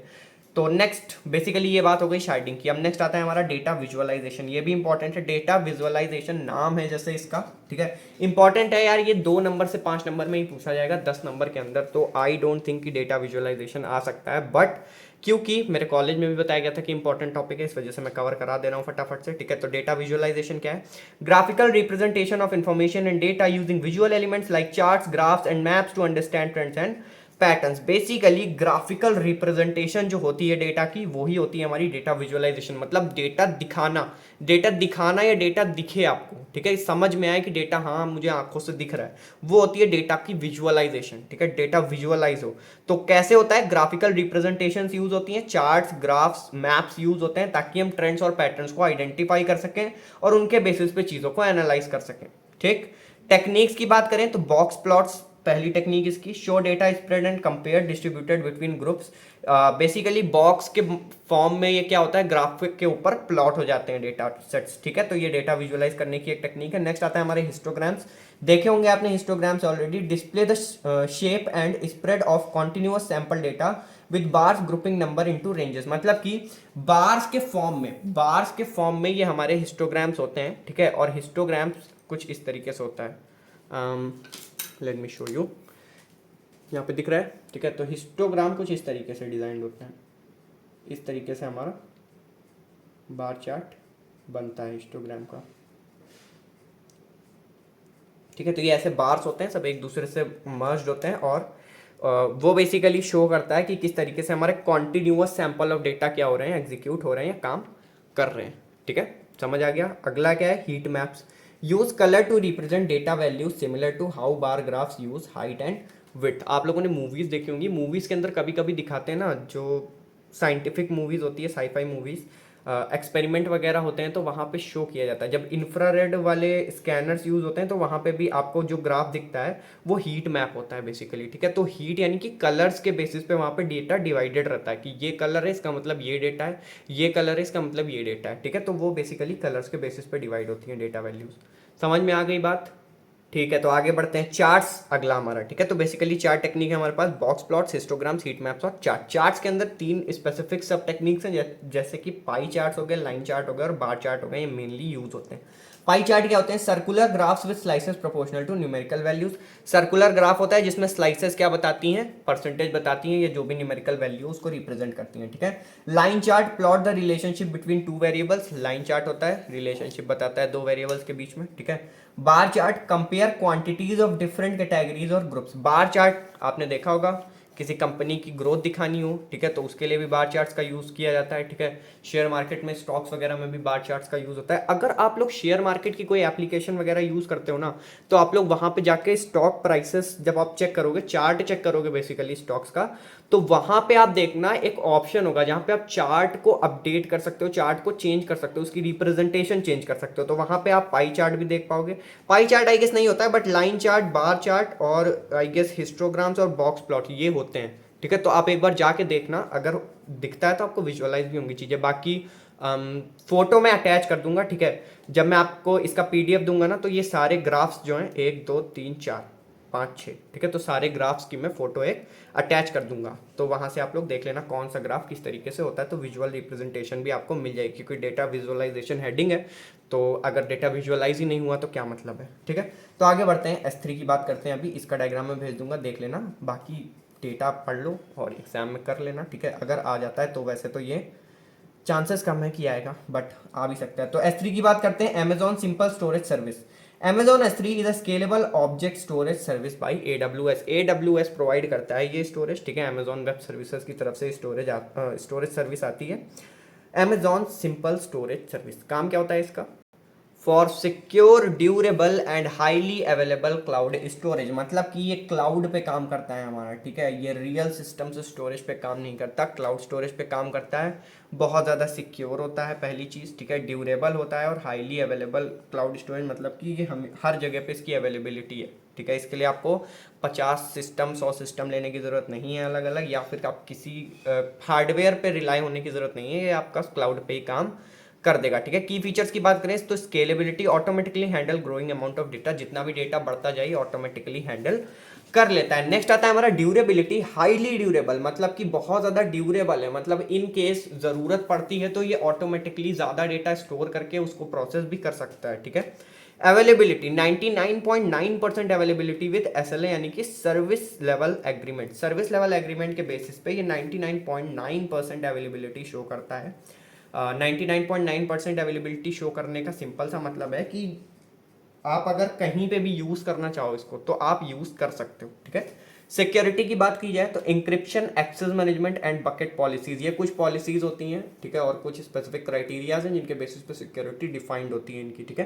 तो नेक्स्ट, बेसिकली ये बात हो गई शार्डिंग की। अब नेक्स्ट आता है हमारा डेटा विजुअलाइजेशन। ये भी इंपॉर्टेंट है, डेटा विजुअलाइजेशन नाम है जैसे इसका। ठीक है, इंपॉर्टेंट है यार, ये 2 नंबर से 5 नंबर में ही पूछा जाएगा 10 नंबर के अंदर, तो आई डोंट थिंक कि डेटा विजुअलाइजेशन आ सकता है, बट क्योंकि मेरे कॉलेज में भी बताया गया था कि इंपॉर्टेंट टॉपिक है, इस वजह से मैं कवर करा दे रहा हूँ फटाफट से। ठीक है, तो डेटा विजुअलाइजेशन क्या है, graphical representation of information and data using visual elements like charts, graphs and maps to understand trends and patterns. Basically graphical representation जो होती है डेटा की, वही होती है हमारी डेटा विजुअलाइजेशन। मतलब डेटा दिखाना या डेटा दिखे आपको। ठीक है, समझ में आए कि डेटा हाँ मुझे आंखों से दिख रहा है, वो होती है डेटा की विजुअलाइजेशन। ठीक है, डेटा विजुअलाइज हो तो कैसे होता है, ग्राफिकल रिप्रेजेंटेशन यूज होती हैं, चार्ट्स, ग्राफ्स, मैप्स यूज होते हैं ताकि हम ट्रेंड्स और पैटर्न्स को आइडेंटिफाई कर सकें और उनके बेसिस पे चीजों को एनालाइज कर सकें। ठीक, टेक्निक्स की बात करें तो बॉक्स प्लॉट्स पहली टेक्निक इसकी, show data spread and compare distributed between groups. Basically box के फॉर्म में ये क्या होता है, ग्राफिक के ऊपर प्लॉट हो जाते हैं डेटा सेट्स। ठीक है, तो ये डेटा विजुअलाइज करने की एक टेक्निक है। नेक्स्ट आता है हमारे हिस्टोग्राम्स। देखे होंगे आपने histograms already, display the shape and spread of continuous sample data with bars grouping number into ranges. मतलब कि बार्स के फॉर्म में ये हमारे हिस्टोग्राम्स होते हैं। ठीक है, और हिस्टोग्राम्स कुछ इस तरीके से होता है, लेट मी शो यू, यहाँ पे दिख रहा है। ठीक है, तो हिस्टोग्राम कुछ इस तरीके से डिजाइन होते हैं, इस तरीके से हमारा बार चार्ट बनता है हिस्टोग्राम का। ठीक है, तो ये ऐसे बार्स होते हैं, सब एक दूसरे से मर्ज्ड होते हैं और वो बेसिकली शो करता है कि किस तरीके से हमारे कॉन्टिन्यूअस सैंपल ऑफ डेटा क्या हो रहे हैं, एग्जीक्यूट हो रहे हैं या काम कर रहे हैं। ठीक है, समझ आ गया। अगला क्या है, heat maps. Use colour to represent data values similar to how bar graphs use height and width. आप लोगों ने मूवीज देखी होंगी, मूवीज के अंदर कभी कभी दिखाते हैं ना, जो साइंटिफिक मूवीज होती है, साईफाई मूवीज, एक्सपेरिमेंट वगैरह होते हैं तो वहाँ पे शो किया जाता है। जब इंफ्रारेड वाले स्कैनर्स यूज होते हैं तो वहाँ पे भी आपको जो ग्राफ दिखता है वो हीट मैप होता है बेसिकली। ठीक है, तो हीट यानी कि कलर्स के बेसिस पे वहाँ पे डेटा डिवाइडेड रहता है कि ये कलर है इसका मतलब ये डेटा है, ये कलर है इसका मतलब ये डेटा है। ठीक है, तो वो बेसिकली कलर्स के बेसिस पे डिवाइड होती है डेटा वैल्यूज। समझ में आ गई बात। ठीक है, तो आगे बढ़ते हैं, चार्ट्स अगला हमारा। ठीक है, तो बेसिकली 4 टेक्निक है हमारे पास, box plots, histograms, heat maps और चार्ट। चार्ट्स के अंदर 3 स्पेसिफिक सब टेक्निक्स हैं, जैसे कि पाई चार्ट्स हो गए, लाइन चार्ट हो गया और बार चार्ट हो गए, ये मेनली यूज होते हैं। पाई चार्ट क्या होते हैं? Circular graphs with slices proportional to numerical values. Circular graph होता है जिसमें स्लाइसेस क्या बताती हैं? परसेंटेज बताती हैं, या जो भी न्यूमेरिकल वैल्यू उसको रिप्रेजेंट करती हैं, ठीक है। Line chart plot the relationship between two variables. Line chart होता है रिलेशनशिप बताता है दो वेरिएबल्स के बीच में, ठीक है। Bar chart compare quantities of different categories और ग्रुप्स। बार चार्ट आपने देखा होगा, किसी कंपनी की ग्रोथ दिखानी हो, ठीक है, तो उसके लिए भी बार चार्ट्स का यूज़ किया जाता है, ठीक है। शेयर मार्केट में स्टॉक्स वगैरह में भी बार चार्ट्स का यूज़ होता है। अगर आप लोग शेयर मार्केट की कोई एप्लीकेशन वगैरह यूज़ करते हो ना, तो आप लोग वहाँ पे जाके स्टॉक प्राइसेस जब आप चेक करोगे, चार्ट चेक करोगे बेसिकली स्टॉक्स का, तो वहाँ पे आप देखना एक ऑप्शन होगा जहाँ पे आप चार्ट को अपडेट कर सकते हो, चार्ट को चेंज कर सकते हो, उसकी रिप्रेजेंटेशन चेंज कर सकते हो। तो वहाँ पे आप पाई चार्ट भी देख पाओगे। पाई चार्ट आई गेस नहीं होता है, but line chart, bar chart और आई गेस हिस्टोग्राम्स और बॉक्स प्लॉट ये होते हैं, ठीक है। तो आप एक बार जाके देखना, अगर दिखता है तो आपको विजुअलाइज भी होंगी चीज़ें। बाकी फोटो में अटैच कर दूंगा, ठीक है। जब मैं आपको इसका पीडीएफ दूंगा ना, तो ये सारे ग्राफ्स जो हैं 1 2 3 4 5 6, ठीक है, तो सारे ग्राफ्स की मैं फोटो एक अटैच कर दूंगा, तो वहां से आप लोग देख लेना कौन सा ग्राफ किस तरीके से होता है, तो विजुअल रिप्रेजेंटेशन भी आपको मिल जाएगी, क्योंकि डेटा विजुअलाइजेशन हेडिंग है, तो अगर डेटा विजुअलाइज ही नहीं हुआ तो क्या मतलब है, ठीक है। तो आगे बढ़ते हैं, S3 की बात करते हैं। अभी इसका डायग्राम में भेज दूंगा, देख लेना, बाकी डेटा पढ़ लो और एग्जाम में कर लेना, ठीक है। अगर आ जाता है तो वैसे तो ये चांसेस कम है कि आएगा, बट आ भी सकता है। तो S3 की बात करते हैं। Amazon simple storage service. Amazon S3 is a scalable object storage service by AWS। AWS provide करता है ये स्टोरेज, ठीक है। Amazon वेब सर्विसेज की तरफ से स्टोरेज सर्विस आती है। Amazon सिंपल स्टोरेज सर्विस, काम क्या होता है इसका? For secure, durable and highly available cloud storage. मतलब कि ये क्लाउड पे काम करता है हमारा, ठीक है। ये रियल सिस्टम से स्टोरेज पे काम नहीं करता, क्लाउड स्टोरेज पे काम करता है। बहुत ज़्यादा सिक्योर होता है पहली चीज़, ठीक है। ड्यूरेबल होता है और हाईली अवेलेबल क्लाउड स्टोरेज, मतलब कि ये हम हर जगह पे इसकी अवेलेबिलिटी है, ठीक है। इसके लिए आपको 50 सिस्टम 100 सिस्टम लेने की ज़रूरत नहीं है अलग अलग, या फिर आप किसी हार्डवेयर पे रिलाई होने की ज़रूरत नहीं है, ये आपका क्लाउड पे ही काम कर देगा, ठीक है। की फीचर्स की बात करें तो scalability, automatically handle growing amount of data, जितना भी डेटा बढ़ता जाए ऑटोमेटिकली हैंडल कर लेता है। नेक्स्ट आता है हमारा ड्यूरेबिलिटी, हाईली ड्यूरेबल, मतलब कि बहुत ज़्यादा ड्यूरेबल है, मतलब इन केस ज़रूरत पड़ती है तो ये ऑटोमेटिकली ज़्यादा डेटा स्टोर करके उसको प्रोसेस भी कर सकता है, ठीक है। अवेलेबिलिटी 99.9% अवेलेबिलिटी विद SLA, यानी कि service level agreement. Service level agreement के बेसिस पे ये 99.9% अवेलेबिलिटी शो करता है। 99.9% अवेलेबिलिटी शो करने का सिंपल सा मतलब है कि आप अगर कहीं पे भी यूज़ करना चाहो इसको तो आप यूज़ कर सकते हो, ठीक है। सिक्योरिटी की बात की जाए तो encryption, access management and bucket policies, ये कुछ पॉलिसीज होती हैं, ठीक है, और कुछ स्पेसिफिक क्राइटेरियाज हैं जिनके बेसिस पे सिक्योरिटी डिफाइंड होती है इनकी, ठीक है।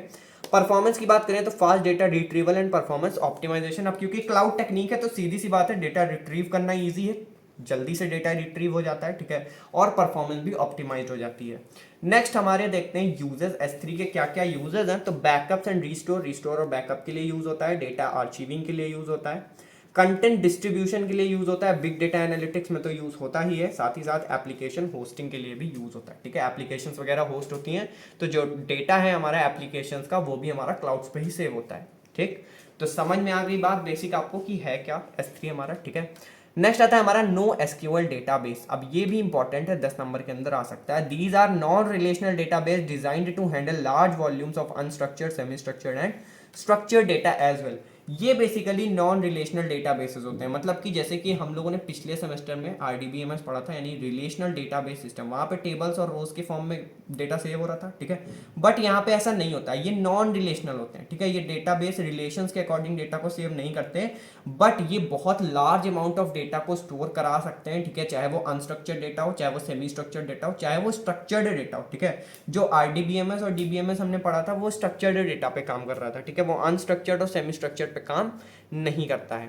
परफॉर्मेंस की बात करें तो fast data retrieval and performance optimisation. अब क्योंकि क्लाउड टेक्निक है तो सीधी सी बात है, डेटा रिट्रीव करना ईजी है, जल्दी से डेटा रिट्रीव हो जाता है, ठीक है, और परफॉर्मेंस भी ऑप्टिमाइज हो जाती है। नेक्स्ट हमारे देखते हैं यूजेस, S3 के क्या क्या यूजेस हैं। तो बैकअप्स एंड रिस्टोर, रिस्टोर और बैकअप के लिए यूज होता है। डेटा आर्चिविंग के लिए यूज होता है। कंटेंट डिस्ट्रीब्यूशन के लिए यूज होता है। बिग डेटा एनालिटिक्स में तो यूज होता ही है, साथ ही साथ एप्लीकेशन होस्टिंग के लिए भी यूज होता है, ठीक है। एप्लीकेशंस वगैरह होस्ट होती हैं तो जो डेटा है हमारा एप्लीकेशंस का वो भी हमारा क्लाउड्स पे ही सेव होता है, ठीक। तो समझ में आ गई बात बेसिक आपको कि है क्या S3 हमारा, ठीक है। नेक्स्ट आता है हमारा नो एसक्यूएल डेटाबेस। अब ये भी इंपॉर्टेंट है, 10 नंबर के अंदर आ सकता है। These are non relational database designed to handle large volumes of unstructured, semi structured and structured data as well. ये बेसिकली नॉन रिलेशनल डेटाबेसेस होते हैं, मतलब कि जैसे कि हम लोगों ने पिछले सेमेस्टर में RDBMS पढ़ा था, यानी रिलेशनल डेटाबेस सिस्टम, वहाँ पे टेबल्स और रोज के फॉर्म में डेटा सेव हो रहा था, ठीक है। बट यहाँ पे ऐसा नहीं होता, ये नॉन रिलेशनल होते हैं, ठीक है। ये डेटाबेस रिलेशंस के अकॉर्डिंग डेटा को सेव नहीं करते, बट ये बहुत लार्ज अमाउंट ऑफ डेटा को स्टोर करा सकते हैं, ठीक है। चाहे वो अनस्ट्रक्चर्ड डेटा हो, चाहे वो सेमी स्ट्रक्चर्ड डेटा हो, चाहे वो स्ट्रक्चर्ड डेटा हो, ठीक है। जो RDBMS और DBMS हमने पढ़ा था वो स्ट्रक्चर्ड डेटा पे काम कर रहा था, ठीक है। वो अनस्ट्रक्चर्ड और सेमी स्ट्रक्चर्ड पे काम नहीं करता है।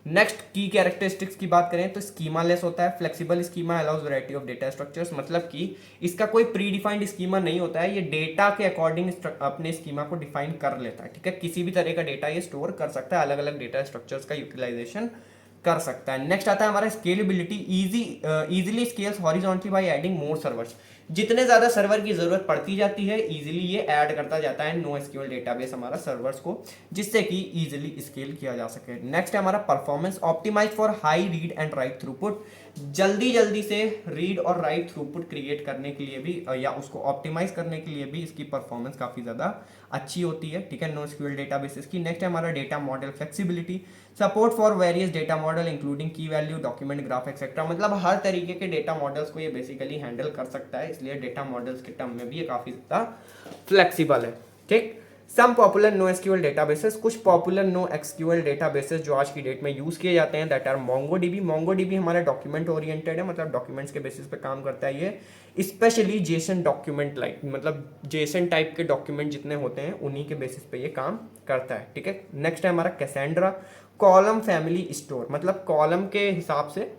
नेक्स्ट की कैरेक्टरिस्टिक्स की बात करें तो स्कीमा लेस होता है। Flexible schema allows variety of data structures, मतलब कि इसका कोई प्री डिफाइंड स्कीमा नहीं होता है, ये डेटा के अकॉर्डिंग अपने स्कीमा को डिफाइन कर लेता है, ठीक है। किसी भी तरह का डेटा ये स्टोर कर सकता है, अलग अलग डेटा स्ट्रक्चर्स का यूटिलाइजेशन कर सकता है। नेक्स्ट आता है हमारा scalability, easily scales horizontally by adding more servers. जितने ज़्यादा सर्वर की ज़रूरत पड़ती जाती है ईजिली ये ऐड करता जाता है नो एसक्यूएल डेटाबेस हमारा सर्वर्स को, जिससे कि ईजिली स्केल किया जा सके। नेक्स्ट है हमारा performance optimise for high read and write throughput, जल्दी जल्दी से रीड और राइट थ्रूपुट क्रिएट करने के लिए भी या उसको ऑप्टिमाइज करने के लिए भी इसकी परफॉर्मेंस काफ़ी ज़्यादा अच्छी होती है, ठीक है, नो एसक्यूएल डेटाबेसेस की। नेक्स्ट है हमारा data model flexibility, support for various data model including की वैल्यू, डॉक्यूमेंट, ग्राफ एक्सेट्रा, मतलब हर तरीके के डेटा मॉडल्स को ये बेसिकली हैंडल कर सकता है, इसलिए डेटा मॉडल्स के टर्म में भी ये काफ़ी ज़्यादा फ्लेक्सिबल है, ठीक। Some popular no SQL databases, कुछ पॉपुलर नो एसक्यूएल डेटाबेसेस जो आज की डेट में यूज़ किए जाते हैं दैट आर मोंगोडीबी। मोंगोडीबी हमारा डॉक्यूमेंट ओरिएंटेड है, मतलब डॉक्यूमेंट्स के बेसिस पे काम करता है ये, स्पेशली जेसन डॉक्यूमेंट लाइक, मतलब जेसन टाइप के डॉक्यूमेंट जितने होते हैं उन्हीं के बेसिस पे ये काम करता है, ठीक है। नेक्स्ट है हमारा कैसेंड्रा, कॉलम फैमिली स्टोर, मतलब कॉलम के हिसाब से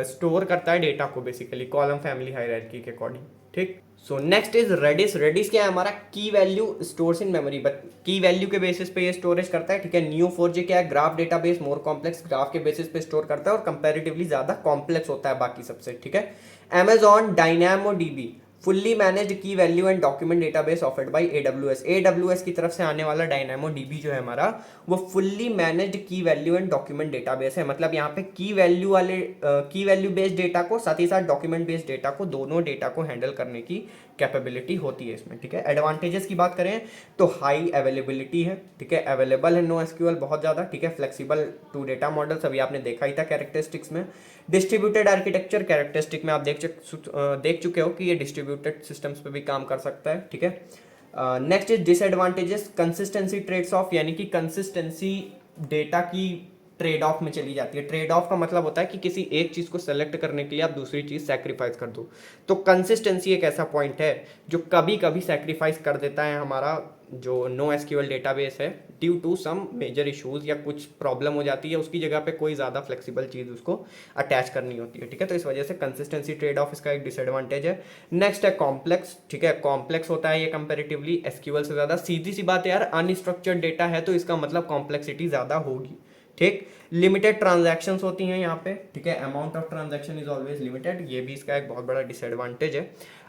स्टोर करता है डेटा को बेसिकली, कॉलम फैमिली हायरार्की के अकॉर्डिंग, ठीक। So next is Redis. Redis क्या है हमारा, key value stores in memory, but key value के बेसिस पे ये स्टोरेज करता है, ठीक है। Neo4j क्या है, graph database, more complex, graph के बेसिस पे स्टोर करता है और कंपैरेटिवली ज्यादा कॉम्प्लेक्स होता है बाकी सबसे, ठीक है। Amazon DynamoDB, फुल्ली मैनेज्ड की value and document database offered by AWS की तरफ से आने वाला DynamoDB जो है हमारा, वो फुल्ली मैनेज्ड की वैल्यू एंड डॉक्यूमेंट डेटाबेस है, मतलब यहाँ पे की वैल्यू बेस्ड डेटा को साथ ही साथ डॉक्यूमेंट बेस्ड डेटा को, दोनों डेटा को हैंडल करने की कैपेबिलिटी होती है इसमें, ठीक है। एडवांटेजेस की बात करें तो हाई अवेलेबिलिटी है, ठीक है, अवेलेबल है नो एसक्यूएल बहुत ज़्यादा, ठीक है, फ्लेक्सिबल टू डेटा मॉडल्स, अभी आपने देखा ही था कैरेक्टरिस्टिक्स में। डिस्ट्रीब्यूटेड आर्किटेक्चर, कैरेक्टरिस्टिक में आप देख चुके हो कि ये डिस्ट्रीब्यूटेड सिस्टम्स पे भी काम कर सकता है, ठीक है। Next is disadvantages, consistency trades off, यानी कि कंसिस्टेंसी डेटा की ट्रेड ऑफ में चली जाती है। ट्रेड ऑफ का मतलब होता है कि किसी एक चीज़ को सेलेक्ट करने के लिए आप दूसरी चीज़ सैक्रिफाइस कर दो, तो कंसिस्टेंसी एक ऐसा पॉइंट है जो कभी कभी सैक्रिफाइस कर देता है हमारा जो नो एसक्यूएल डेटाबेस है, due to some major issues या कुछ प्रॉब्लम हो जाती है, उसकी जगह पे कोई ज़्यादा फ्लेक्सिबल चीज़ उसको अटैच करनी होती है, ठीक है। तो इस वजह से कंसिस्टेंसी ट्रेड ऑफ इसका एक डिसएडवांटेज है। नेक्स्ट है कॉम्प्लेक्स, ठीक है, कॉम्प्लेक्स होता है ये कंपेरेटिवली एसक्यूएल से ज़्यादा। सीधी सी बात है यार, अनस्ट्रक्चर्ड डेटा है तो इसका मतलब कॉम्प्लेक्सिटी ज़्यादा होगी, ठीक। लिमिटेड ट्रांजैक्शंस होती हैं यहाँ पे, ठीक है, amount of transaction is always limited, ये भी इसका एक बहुत बड़ा डिसएडवांटेज है।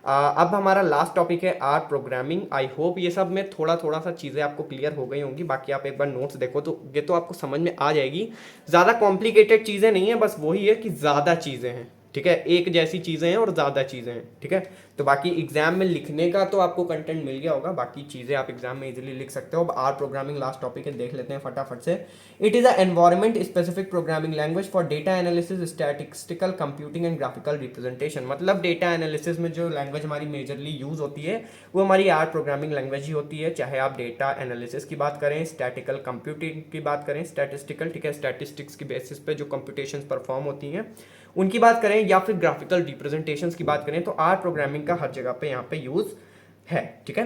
अब हमारा लास्ट टॉपिक है आर प्रोग्रामिंग। आई होप ये सब में थोड़ा थोड़ा सा चीज़ें आपको क्लियर हो गई होंगी, बाकी आप एक बार नोट्स देखो तो ये तो आपको समझ में आ जाएगी। ज़्यादा कॉम्प्लिकेटेड चीज़ें नहीं है, बस वही है कि ज़्यादा चीज़ें हैं, ठीक है, एक जैसी चीज़ें हैं और ज़्यादा चीज़ें हैं, ठीक है। तो बाकी एग्जाम में लिखने का तो आपको कंटेंट मिल गया होगा, बाकी चीज़ें आप एग्जाम में इजीली लिख सकते हो। अब आर प्रोग्रामिंग लास्ट टॉपिक है, देख लेते हैं फटाफट से। It is a environment specific programming language for data analysis, statistical computing and graphical representation, मतलब डेटा एनालिसिस में जो लैंग्वेज हमारी मेजरली यूज़ होती है वो हमारी आर प्रोग्रामिंग लैंग्वेज ही होती है, चाहे आप डेटा एनालिसिस की बात करें, स्टैटिकल कंप्यूटिंग की बात करें, स्टैटिस्टिकल, ठीक है, स्टैटिस्टिक्स की बेसिस पे जो कंप्यूटेशंस परफॉर्म होती हैं उनकी बात करें, या फिर ग्राफिकल रिप्रेजेंटेशंस की बात करें, तो आर प्रोग्रामिंग का हर जगह पे यहाँ पे यूज है, ठीक है।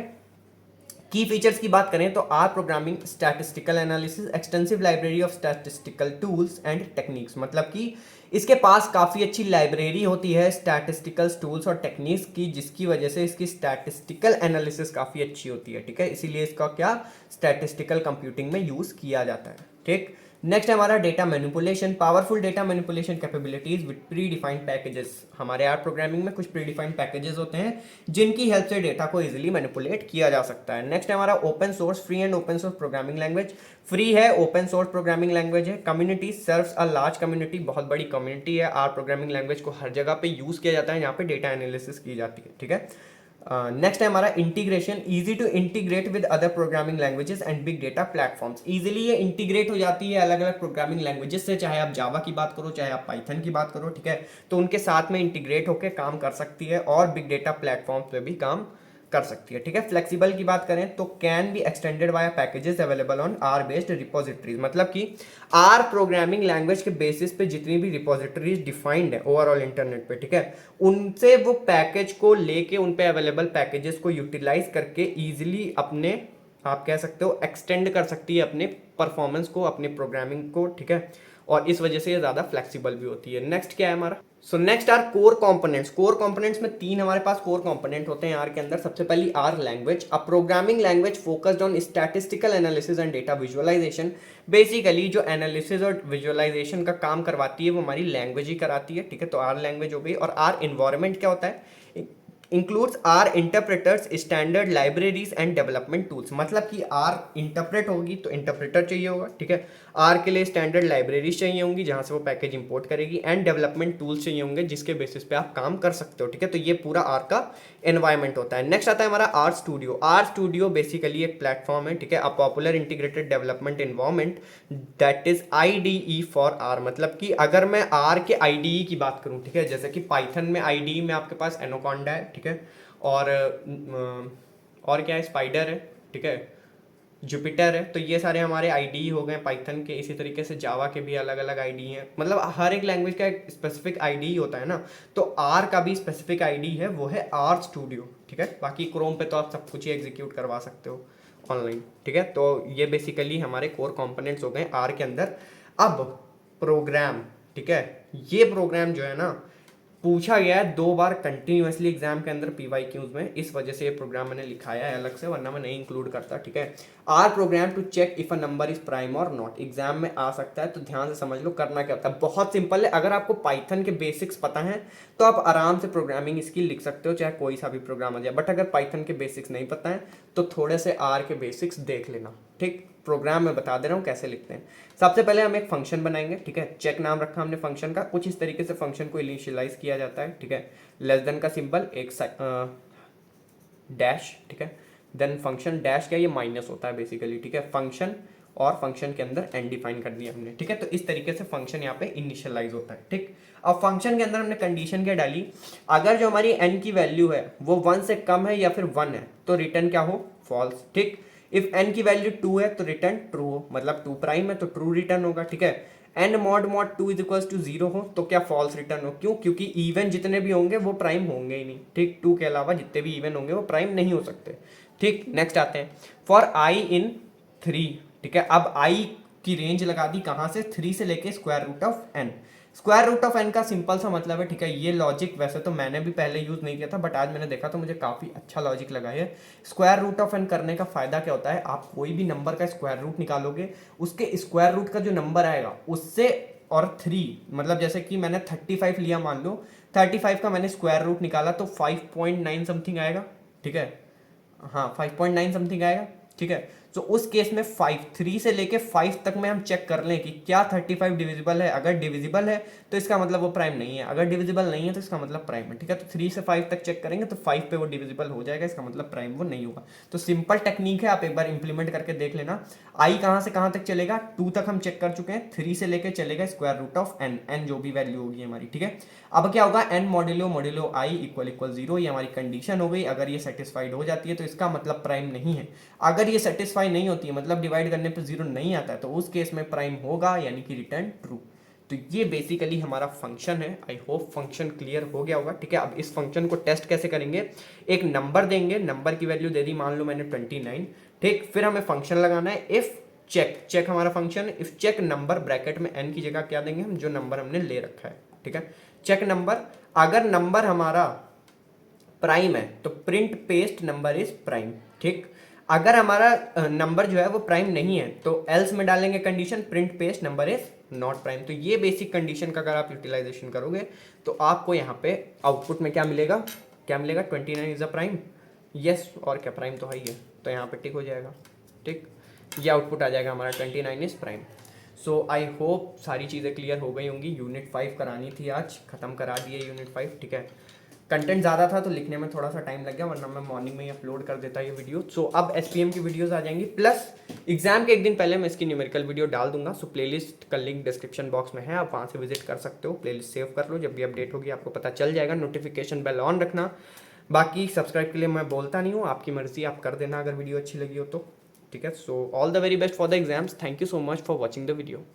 की फीचर्स की बात करें तो R programming statistical analysis, extensive library of statistical tools and techniques, मतलब कि इसके पास काफ़ी अच्छी लाइब्रेरी होती है स्टैटिस्टिकल टूल्स और टेक्निक्स की, जिसकी वजह से इसकी स्टैटिस्टिकल एनालिसिस काफ़ी अच्छी होती है, ठीक है, इसीलिए इसका क्या स्टैटिस्टिकल कंप्यूटिंग में यूज़ किया जाता है, ठीक। नेक्स्ट है हमारा data manipulation, powerful data manipulation capabilities with pre defined packages. हमारे आर प्रोग्रामिंग में कुछ प्री डिफाइंड पैकेजेस होते हैं जिनकी हेल्प से डेटा को इजीली मैनिपुलेट किया जा सकता है। नेक्स्ट है हमारा open source, free and open source programming language. Free है, ओपन सोर्स प्रोग्रामिंग लैंग्वेज है। Community serves a large community, बहुत बड़ी कम्युनिटी है। आर प्रोग्रामिंग लैंग्वेज को हर जगह पे यूज किया जाता है जहाँ पे डेटा एनालिसिस की जाती है, ठीक है। नेक्स्ट है हमारा integration, easy to integrate with other programming languages and big data platforms. Easily ये इंटीग्रेट हो जाती है अलग अलग प्रोग्रामिंग लैंग्वेजेस से, चाहे आप जावा की बात करो, चाहे आप पाइथन की बात करो, ठीक है, तो उनके साथ में इंटीग्रेट होकर काम कर सकती है और बिग डेटा प्लेटफॉर्म्स पे भी काम कर सकती है, ठीक है। फ्लेक्सिबल की बात करें तो can be extended by packages available on R based repositories, मतलब कि आर प्रोग्रामिंग लैंग्वेज के बेसिस पे जितनी भी रिपोजिटरीज डिफाइंड है ओवरऑल इंटरनेट पे, ठीक है, उनसे वो पैकेज को लेके उन पे अवेलेबल पैकेजेस को यूटिलाइज करके इजीली अपने, आप कह सकते हो, एक्सटेंड कर सकती है अपने परफॉर्मेंस को, अपने प्रोग्रामिंग को, ठीक है, और इस वजह से ये ज़्यादा फ्लेक्सिबल भी होती है। नेक्स्ट क्या है हमारा, so next are core components. Core components में तीन हमारे पास कोर कंपोनेंट होते हैं आर के अंदर। सबसे पहली R language, a programming language focused on statistical analysis and data visualisation. Basically जो एनालिसिस और विजुअलाइजेशन का काम करवाती है वो हमारी लैंग्वेज ही कराती है, ठीक है, तो आर लैंग्वेज हो गई। और आर इन्वायरमेंट क्या होता है, includes R interpreters standard libraries and development tools, मतलब कि आर इंटरप्रेट होगी तो इंटरप्रेटर चाहिए होगा, ठीक है। आर के लिए स्टैंडर्ड लाइब्रेरीज चाहिए होंगी जहां से वो पैकेज इंपोर्ट करेगी, एंड डेवलपमेंट टूल्स चाहिए होंगे जिसके बेसिस पे आप काम कर सकते हो, ठीक है। तो ये पूरा आर का एनवायरमेंट होता है। नेक्स्ट आता है हमारा R Studio. R Studio basically एक प्लेटफॉर्म है, ठीक है, a popular integrated development environment that is IDE for R. मतलब कि अगर मैं आर के IDE की बात करूं, ठीक है, जैसे कि पाइथन में IDE में आपके पास एनाकोंडा है, ठीक है, और क्या है, स्पाइडर है, ठीक है, जुपिटर है। तो ये सारे हमारे IDE हो गए पाइथन के। इसी तरीके से जावा के भी अलग अलग IDE हैं, मतलब हर एक लैंग्वेज का एक स्पेसिफिक IDE होता है ना। तो आर का भी स्पेसिफिक IDE है, वो है आर स्टूडियो, ठीक है। बाकी क्रोम पे तो आप सब कुछ ही एग्जीक्यूट करवा सकते हो ऑनलाइन, ठीक है। तो ये बेसिकली हमारे कोर कंपोनेंट्स हो गए आर के अंदर। अब प्रोग्राम, ठीक है, ये प्रोग्राम जो है ना पूछा गया है 2 बार कंटिन्यूअसली एग्जाम के अंदर PYQs में, इस वजह से ये प्रोग्राम मैंने लिखाया है अलग से, वरना मैं नहीं इंक्लूड करता, ठीक है। R program to check if a number is prime और नॉट, एग्जाम में आ सकता है, तो ध्यान से समझ लो करना क्या होता है। बहुत सिंपल है, अगर आपको पाइथन के बेसिक्स पता है तो आप आराम से प्रोग्रामिंग स्किल लिख सकते हो, चाहे कोई सा भी प्रोग्राम आ जाए। बट अगर पाइथन के बेसिक्स नहीं पता है तो थोड़े से आर के बेसिक्स देख लेना, ठीक। प्रोग्राम में बता दे रहा हूँ कैसे लिखते हैं। सबसे पहले हम एक फंक्शन बनाएंगे, ठीक है, चेक नाम रखा हमने फंक्शन का। कुछ इस तरीके से फंक्शन को इनिशियलाइज किया जाता है, ठीक है, लेस देन का सिंबल, एक डैश, ठीक है, देन फंक्शन डैश क्या, ये माइनस होता है बेसिकली, ठीक है, फंक्शन, और फंक्शन के अंदर एन डिफाइन कर दिया हमने, ठीक है। तो इस तरीके से फंक्शन यहाँ पे इनिशियलाइज होता है, ठीक। अब फंक्शन के अंदर हमने कंडीशन क्या डाली, अगर जो हमारी एन की वैल्यू है वो 1 से कम है या फिर 1 है तो रिटर्न क्या हो, फॉल्स, ठीक। इफ एन की वैल्यू 2 है तो रिटर्न ट्रू हो, मतलब 2 प्राइम है तो ट्रू रिटर्न होगा, ठीक है। And mod 2 is equal to 0 हो तो क्या फॉल्स रिटर्न हो, क्यों, क्योंकि इवन जितने भी होंगे वो प्राइम होंगे ही नहीं, ठीक। 2 के अलावा जितने भी इवन होंगे वो प्राइम नहीं हो सकते, ठीक। नेक्स्ट आते हैं फॉर आई इन 3, ठीक है। अब आई की रेंज लगा दी कहां से, 3 से लेके square root of n. Square root of n का सिंपल सा मतलब है, ठीक है, ये लॉजिक वैसे तो मैंने भी पहले यूज नहीं किया था, बट आज मैंने देखा तो मुझे काफी अच्छा लॉजिक लगा है। स्क्वायर रूट ऑफ एन करने का फायदा क्या होता है, आप कोई भी नंबर का स्क्वायर रूट निकालोगे, उसके स्क्वायर रूट का जो नंबर आएगा उससे, और 3, मतलब जैसे कि मैंने 35 लिया मान लो, 35 का मैंने स्क्वायर रूट निकाला तो 5.9 समथिंग आएगा, ठीक है, हाँ 5.9 समथिंग आएगा, ठीक है। तो उस केस में 3 से लेके 5 तक में हम चेक कर लें कि क्या 35 डिविजिबल है। अगर डिविजिबल है तो इसका मतलब वो प्राइम नहीं है, अगर डिविजिबल नहीं है तो इसका मतलब प्राइम है, ठीक है। तो 3 से 5 तक चेक करेंगे तो 5 पे वो डिविजिबल हो जाएगा, इसका मतलब प्राइम वो नहीं होगा। तो सिंपल टेक्निक है, आप एक बार इंप्लीमेंट करके देख लेना। आई कहां से कहां तक चलेगा, 2 तक हम चेक कर चुके हैं, 3 से लेके चलेगा square root of n, n जो भी वैल्यू होगी हमारी, ठीक है। अब क्या होगा, N modulo I equal equal 0, ये हमारी कंडीशन हो गई। अगर ये सेटिस्फाइड हो जाती है तो इसका मतलब प्राइम नहीं है। अगर ये सेटिस्फाई नहीं होती है, मतलब डिवाइड करने पे 0 नहीं आता है, तो उस केस में प्राइम होगा, यानी कि रिटर्न ट्रू। तो ये बेसिकली हमारा फंक्शन है। आई होप फंक्शन क्लियर हो गया होगा, ठीक है। अब इस फंक्शन को टेस्ट कैसे करेंगे, एक नंबर देंगे, नंबर की वैल्यू दे दी मान लो मैंने 29, ठीक। फिर हमें फंक्शन लगाना है इफ चेक, चेक हमारा फंक्शन है, इफ चेक नंबर, ब्रैकेट में एन की जगह क्या देंगे हम, जो नंबर हमने ले रखा है, ठीक है। चेक नंबर, अगर नंबर हमारा प्राइम है तो print paste number is prime, ठीक। अगर हमारा नंबर जो है वो प्राइम नहीं है तो एल्स में डालेंगे condition print paste number is not prime. तो ये बेसिक कंडीशन का अगर आप यूटिलाइजेशन करोगे तो आपको यहाँ पे आउटपुट में क्या मिलेगा, क्या मिलेगा, 29 इज अ प्राइम, यस, और क्या प्राइम तो है ही है, तो यहाँ पे टिक हो जाएगा, ठीक। ये आउटपुट आ जाएगा हमारा 29 is prime. So I hope सारी चीज़ें क्लियर हो गई होंगी। यूनिट 5 करानी थी आज, ख़त्म करा दिए यूनिट 5, ठीक है। कंटेंट ज़्यादा था तो लिखने में थोड़ा सा टाइम लग गया, वरना मैं मॉर्निंग में ही अपलोड कर देता ये वीडियो। सो अब SPM की वीडियोस आ जाएंगी, प्लस एग्जाम के एक दिन पहले मैं इसकी न्यूमेरिकल वीडियो डाल दूंगा। सो प्लेलिस्ट का लिंक डिस्क्रिप्शन बॉक्स में है, आप वहाँ से विजिट कर सकते हो, प्लेलिस्ट सेव कर लो, जब भी अपडेट होगी आपको पता चल जाएगा। नोटिफिकेशन बेल ऑन रखना, बाकी सब्सक्राइब के लिए मैं बोलता नहीं हूँ, आपकी मर्जी, आप कर देना अगर वीडियो अच्छी लगी हो तो, ठीक है। So all the very best for the exams, thank you so much for watching the video.